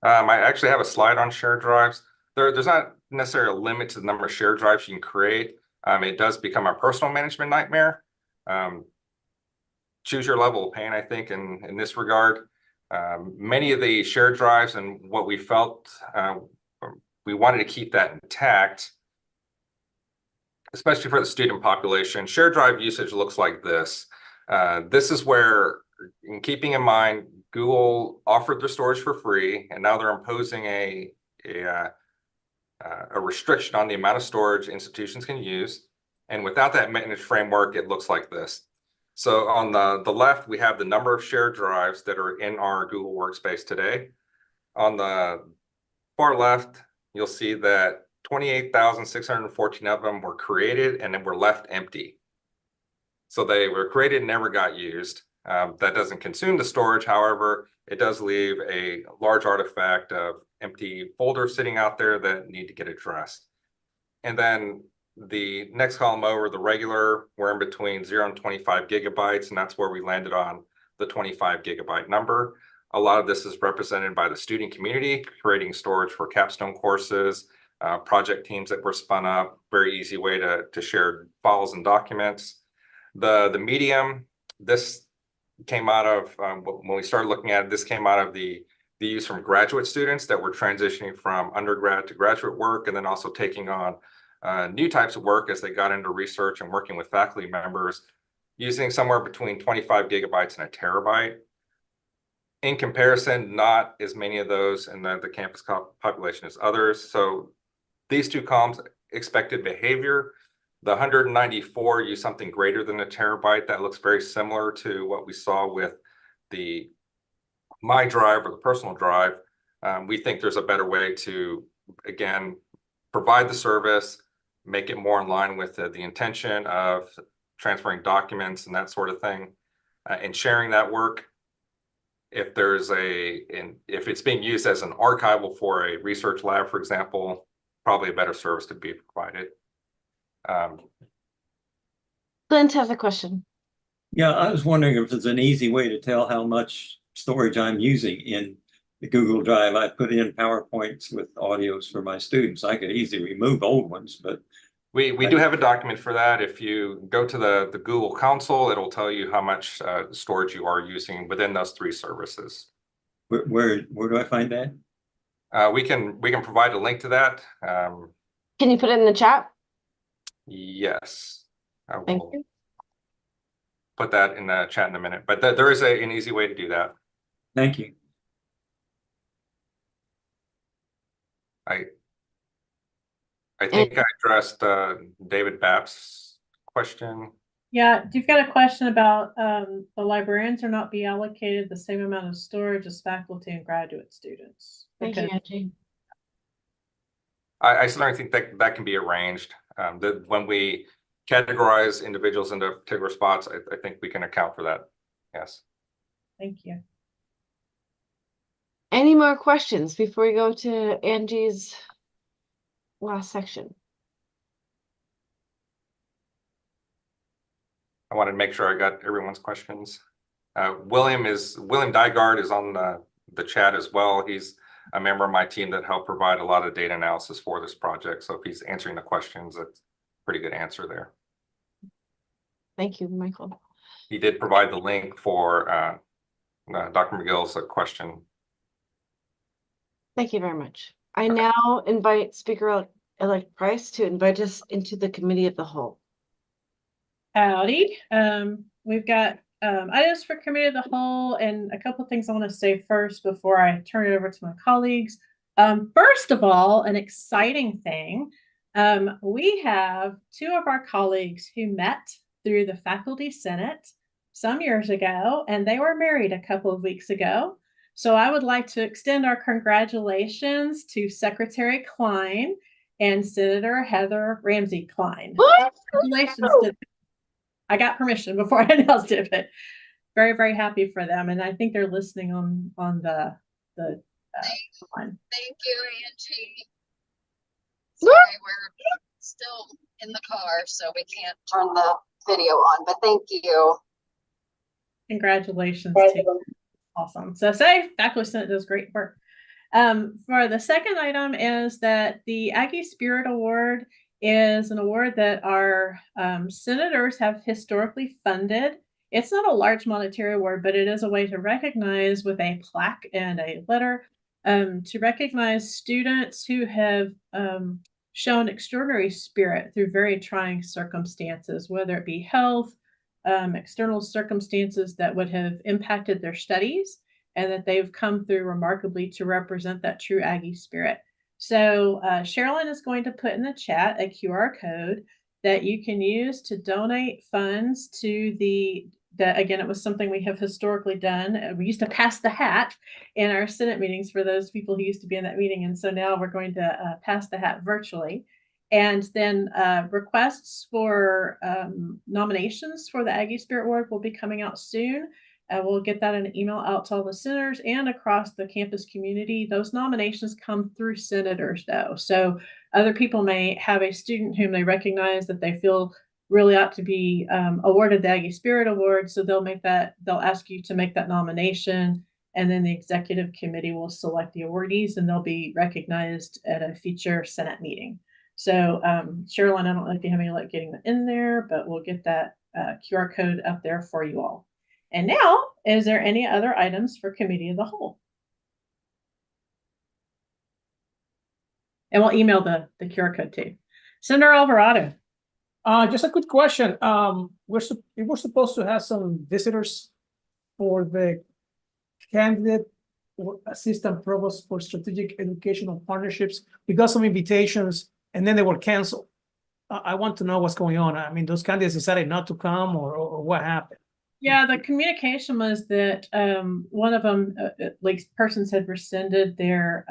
I actually have a slide on shared drives. There's not necessarily a limit to the number of shared drives you can create. It does become a personal management nightmare. Choose your level of pain, I think, in this regard. Many of the shared drives and what we felt, we wanted to keep that intact, especially for the student population, shared drive usage looks like this. This is where, in keeping in mind, Google offered their storage for free, and now they're imposing a restriction on the amount of storage institutions can use. And without that managed framework, it looks like this. So on the left, we have the number of shared drives that are in our Google Workspace today. On the far left, you'll see that 28,614 of them were created and then were left empty. So they were created and never got used. That doesn't consume the storage. However, it does leave a large artifact of empty folders sitting out there that need to get addressed. And then the next column over, the regular, we're in between 0 and 25 gigabytes, and that's where we landed on the 25 gigabyte number. A lot of this is represented by the student community, creating storage for capstone courses, project teams that were spun up, very easy way to share files and documents. The medium, this came out of, when we started looking at it, this came out of the use from graduate students that were transitioning from undergrad to graduate work, and then also taking on new types of work as they got into research and working with faculty members, using somewhere between 25 gigabytes and a terabyte. In comparison, not as many of those in the campus population as others. So these two columns, expected behavior. The 194 use something greater than a terabyte. That looks very similar to what we saw with the My Drive or the personal drive. We think there's a better way to, again, provide the service, make it more in line with the intention of transferring documents and that sort of thing, and sharing that work. If there's if it's being used as an archival for a research lab, for example, probably a better service to be provided. Clint has a question. Yeah, I was wondering if there's an easy way to tell how much storage I'm using in the Google Drive. I put in PowerPoints with audios for my students. I could easily remove old ones, but we do have a document for that. If you go to the Google console, it'll tell you how much storage you are using within those three services. Where do I find that? We can provide a link to that. Can you put it in the chat? Yes, I Thank will you. put that in the chat in a minute. But there is an easy way to do that. Thank you. I think I addressed David Bapp's question. Yeah, you've got a question about the librarians are not being allocated the same amount of storage as faculty and graduate students. Thank you, Angie. I certainly think that can be arranged. When we categorize individuals into particular spots, I think we can account for that. Yes. Thank you. Any more questions before we go to Angie's last section? I wanted to make sure I got everyone's questions. William Dygard is on the chat as well. He's a member of my team that helped provide a lot of data analysis for this project. So if he's answering the questions, that's a pretty good answer there. Thank you, Michael. He did provide the link for Dr. McGill's question. Thank you very much. I now invite Speaker-elect Price to invite us into the committee of the whole. Howdy. We've got items for committee of the whole, and a couple of things I want to say first before I turn it over to my colleagues. First of all, an exciting thing. We have two of our colleagues who met through the Faculty Senate some years ago, and they were married a couple of weeks ago. So I would like to extend our congratulations to Secretary Klein and Senator Heather Ramsey Klein. What? Congratulations to them. I got permission before I announced it, but very, very happy for them. And I think they're listening on the line. Thank you, Angie. Sorry, we're still in the car, so we can't turn the video on, but thank you. Congratulations to you. Awesome. So Faculty Senate does great work. For the second item is that the Aggie Spirit Award is an award that our senators have historically funded. It's not a large monetary award, but it is a way to recognize with a plaque and a letter to recognize students who have shown extraordinary spirit through very trying circumstances, whether it be health, external circumstances that would have impacted their studies, and that they've come through remarkably to represent that true Aggie spirit. So Sherilyn is going to put in the chat a QR code that you can use to donate funds to that again, it was something we have historically done. We used to pass the hat in our Senate meetings for those people who used to be in that meeting. And so now we're going to pass the hat virtually. And then requests for nominations for the Aggie Spirit Award will be coming out soon. We'll get that in an email out to all the senators and across the campus community. Those nominations come through senators, though. So other people may have a student whom they recognize that they feel really ought to be awarded the Aggie Spirit Award. So they'll ask you to make that nomination. And then the executive committee will select the awardees and they'll be recognized at a future Senate meeting. So Sherilyn, I don't know if you have any luck getting that in there, but we'll get that QR code up there for you all. And now, is there any other items for committee of the whole? And we'll email the QR code too. Senator Alvarado. Just a quick question. We're supposed to have some visitors for the candidate or assistant provost for strategic educational partnerships. We got some invitations and then they were canceled. I want to know what's going on. I mean, those candidates decided not to come or what happened? Yeah, the communication was that one of them, like persons had rescinded their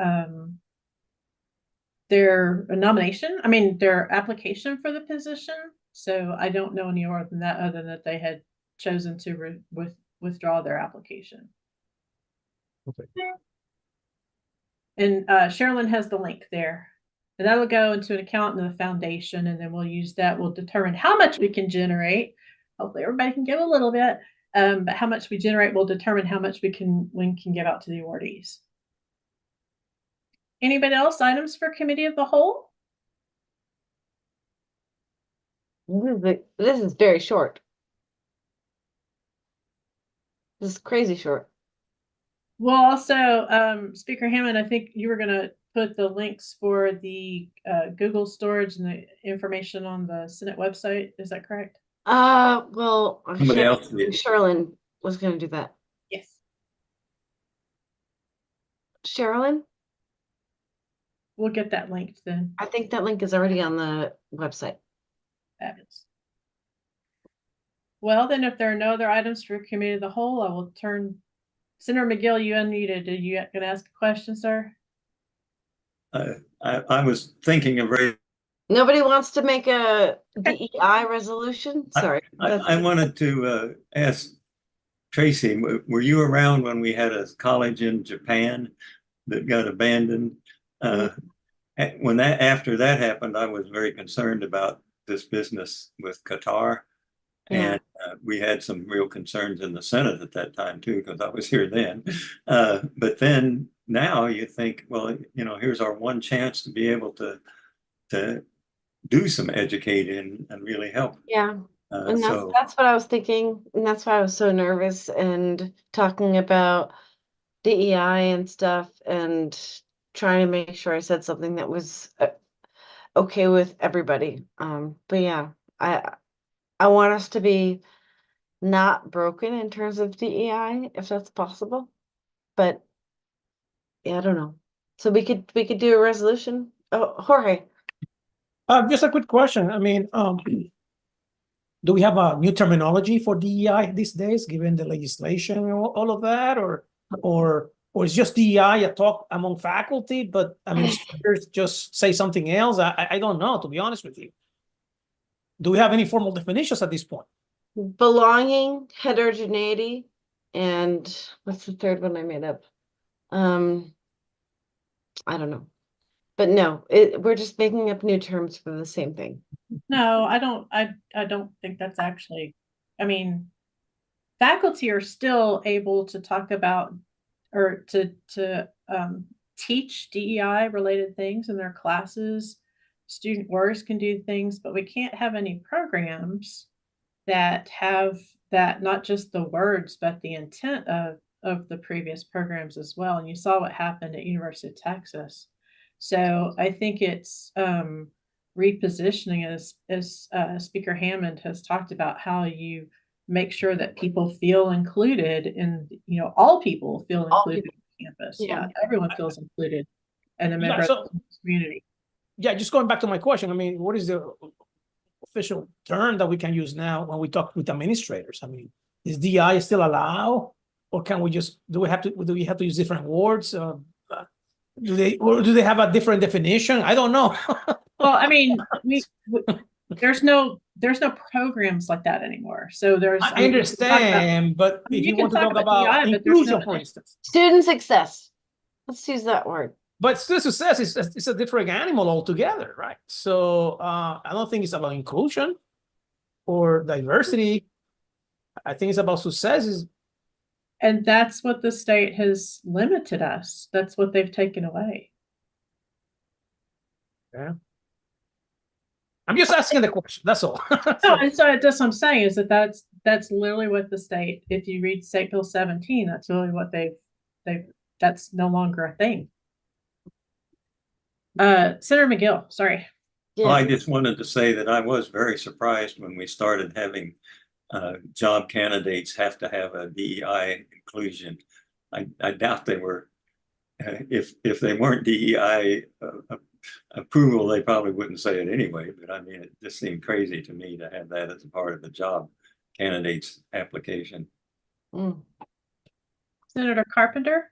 nomination. I mean, their application for the position. So I don't know any more than that, other than that they had chosen to withdraw their application. Okay. And Sherilyn has the link there. And that will go into an account in the foundation, and then we'll use that. We'll determine how much we can generate. Hopefully everybody can give a little bit, but how much we generate will determine how much we can give out to the awardees. Anybody else? Items for committee of the whole? This is very short. This is crazy short. Well, also, Speaker Hammond, I think you were going to put the links for the Google storage and the information on the Senate website. Is that correct? Well, Somebody else did. Sherilyn was going to do that. Yes. Sherilyn? We'll get that linked then. I think that link is already on the website. Fabulous. Well, then if there are no other items for committee of the whole, I will turn. Senator McGill, you unmuted. Are you going to ask a question, sir? I was thinking of Nobody wants to make a DEI resolution? Sorry. I wanted to ask Tracy, were you around when we had a college in Japan that got abandoned? After that happened, I was very concerned about this business with Qatar. And we had some real concerns in the Senate at that time too, because I was here then. But then now you think, well, here's our one chance to be able to do some educating and really help. Yeah. And that's what I was thinking. And that's why I was so nervous and talking about DEI and stuff and trying to make sure I said something that was okay with everybody. But yeah, I want us to be not broken in terms of DEI, if that's possible. But yeah, I don't know. So we could do a resolution. Oh, Jorge. Just a quick question. I mean, do we have a new terminology for DEI these days, given the legislation and all of that, or it's just DEI a talk among faculty? But I mean, just say something else. I don't know, to be honest with you. Do we have any formal definitions at this point? Belonging, heterogeneity, and what's the third one I made up? I don't know. But no, we're just making up new terms for the same thing. No, I don't think that's actually, I mean, faculty are still able to talk about or to teach DEI related things in their classes. Student workers can do things, but we can't have any programs that have that, not just the words, but the intent of the previous programs as well. And you saw what happened at University of Texas. So I think it's repositioning as Speaker Hammond has talked about, how you make sure that people feel included in, all people feel included in campus. Yeah. Everyone feels included and a Yeah, member so- of the community. Yeah, just going back to my question, I mean, what is the official term that we can use now when we talk with administrators? I mean, is DI still allowed, or can we just do we have to use different words? Do they have a different definition? I don't know. Well, I mean, there's no programs like that anymore. So there's. I understand, but if you want to talk about DI, inclusion, for instance. Student success. Let's use that word. But student success is a different animal altogether, right? So I don't think it's about inclusion or diversity. I think it's about success. And that's what the state has limited us. That's what they've taken away. Yeah. I'm just asking the question. That's all. No, and so that's what I'm saying, is that's literally what the state, if you read State Bill 17, that's really what they've that's no longer a thing. Senator McGill, sorry. Well, I just wanted to say that I was very surprised when we started having job candidates have to have a DEI inclusion. I doubt they were, if they weren't DEI approval, they probably wouldn't say it anyway. But I mean, it just seemed crazy to me to have that as a part of the job candidates application. Senator Carpenter?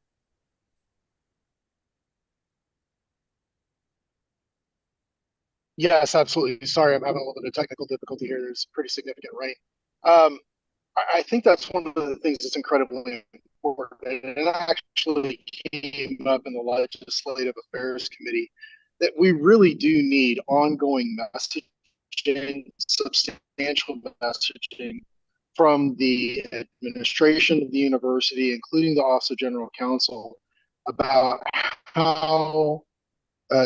Yes, absolutely. Sorry, I'm having a little bit of technical difficulty here. There's pretty significant rain. I think that's one of the things that's incredibly important. And it actually came up in the Legislative Affairs Committee that we really do need ongoing messaging, substantial messaging from the administration of the university, including the Office of General Counsel, about how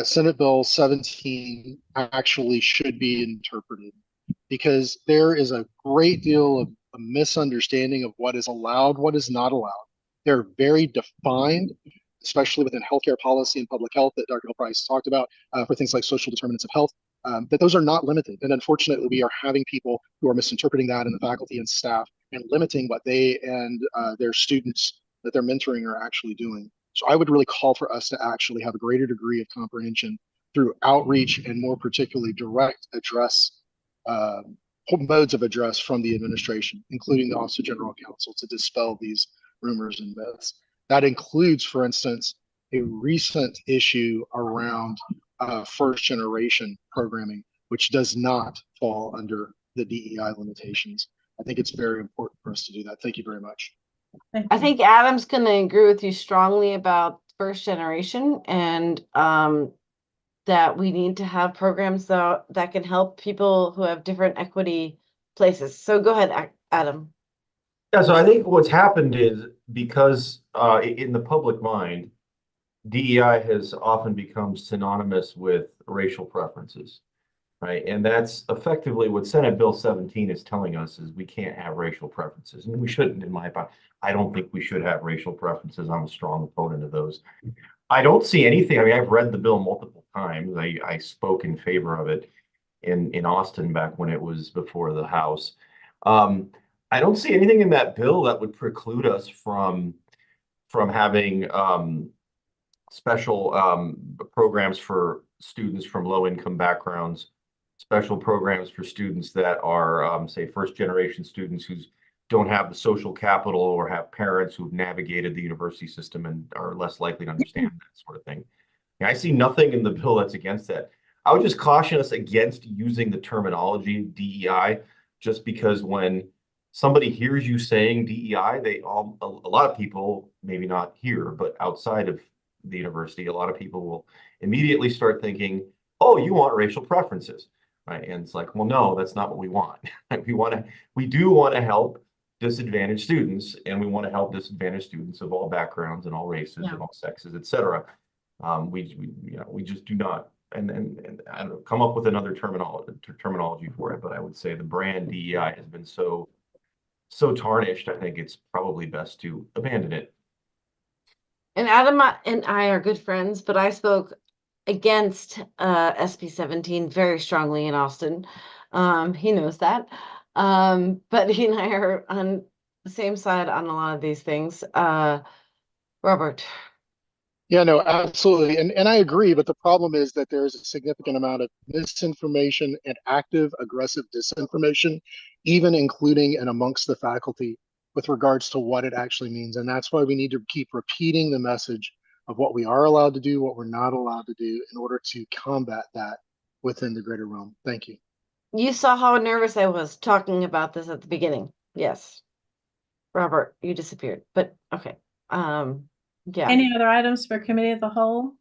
Senate Bill 17 actually should be interpreted, because there is a great deal of a misunderstanding of what is allowed, what is not allowed. They're very defined, especially within healthcare policy and public health that Dr. Hill Price talked about for things like social determinants of health, that those are not limited. And unfortunately, we are having people who are misinterpreting that in the faculty and staff and limiting what they and their students that they're mentoring are actually doing. So I would really call for us to actually have a greater degree of comprehension through outreach and more particularly direct address, modes of address from the administration, including the Office of General Counsel, to dispel these rumors and myths. That includes, for instance, a recent issue around first generation programming, which does not fall under the DEI limitations. I think it's very important for us to do that. Thank you very much. I think Adam's going to agree with you strongly about first generation, and that we need to have programs that can help people who have different equity places. So go ahead, Adam. Yeah, so I think what's happened is because in the public mind, DEI has often become synonymous with racial preferences, right? And that's effectively what Senate Bill 17 is telling us, is we can't have racial preferences, and we shouldn't, in my opinion. I don't think we should have racial preferences. I'm a strong opponent of those. I don't see anything. I mean, I've read the bill multiple times. I spoke in favor of it in Austin back when it was before the House. I don't see anything in that bill that would preclude us from having special programs for students from low-income backgrounds, special programs for students that are, say, first-generation students who don't have the social capital or have parents who've navigated the university system and are less likely to understand that sort of thing. I see nothing in the bill that's against that. I would just caution us against using the terminology DEI, just because when somebody hears you saying DEI, a lot of people, maybe not here, but outside of the university, a lot of people will immediately start thinking, oh, you want racial preferences, right? And it's like, well, no, that's not what we want. We do want to help disadvantaged students, and we want to help disadvantaged students of all backgrounds and all races and all sexes, et cetera. We just do not, and I don't know, come up with another terminology for it. But I would say the brand DEI has been so tarnished. I think it's probably best to abandon it. And Adam and I are good friends, but I spoke against SB 17 very strongly in Austin. He knows that. But he and I are on the same side on a lot of these things. Robert. Yeah, no, absolutely. And I agree, but the problem is that there is a significant amount of misinformation and active aggressive disinformation, even including and amongst the faculty with regards to what it actually means. And that's why we need to keep repeating the message of what we are allowed to do, what we're not allowed to do in order to combat that within the greater realm. Thank you. You saw how nervous I was talking about this at the beginning. Yes. Robert, you disappeared, but okay. Yeah. Any other items for committee of the whole?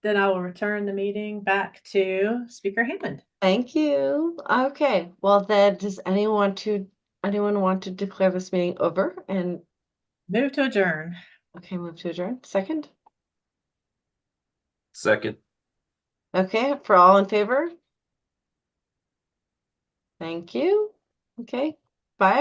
Then I will return the meeting back to Speaker Hammond. Thank you. Okay. Well, then, does anyone want to declare this meeting over and move to adjourn? Okay, move to adjourn. Second. Second. Okay, for all in favor? Thank you. Okay.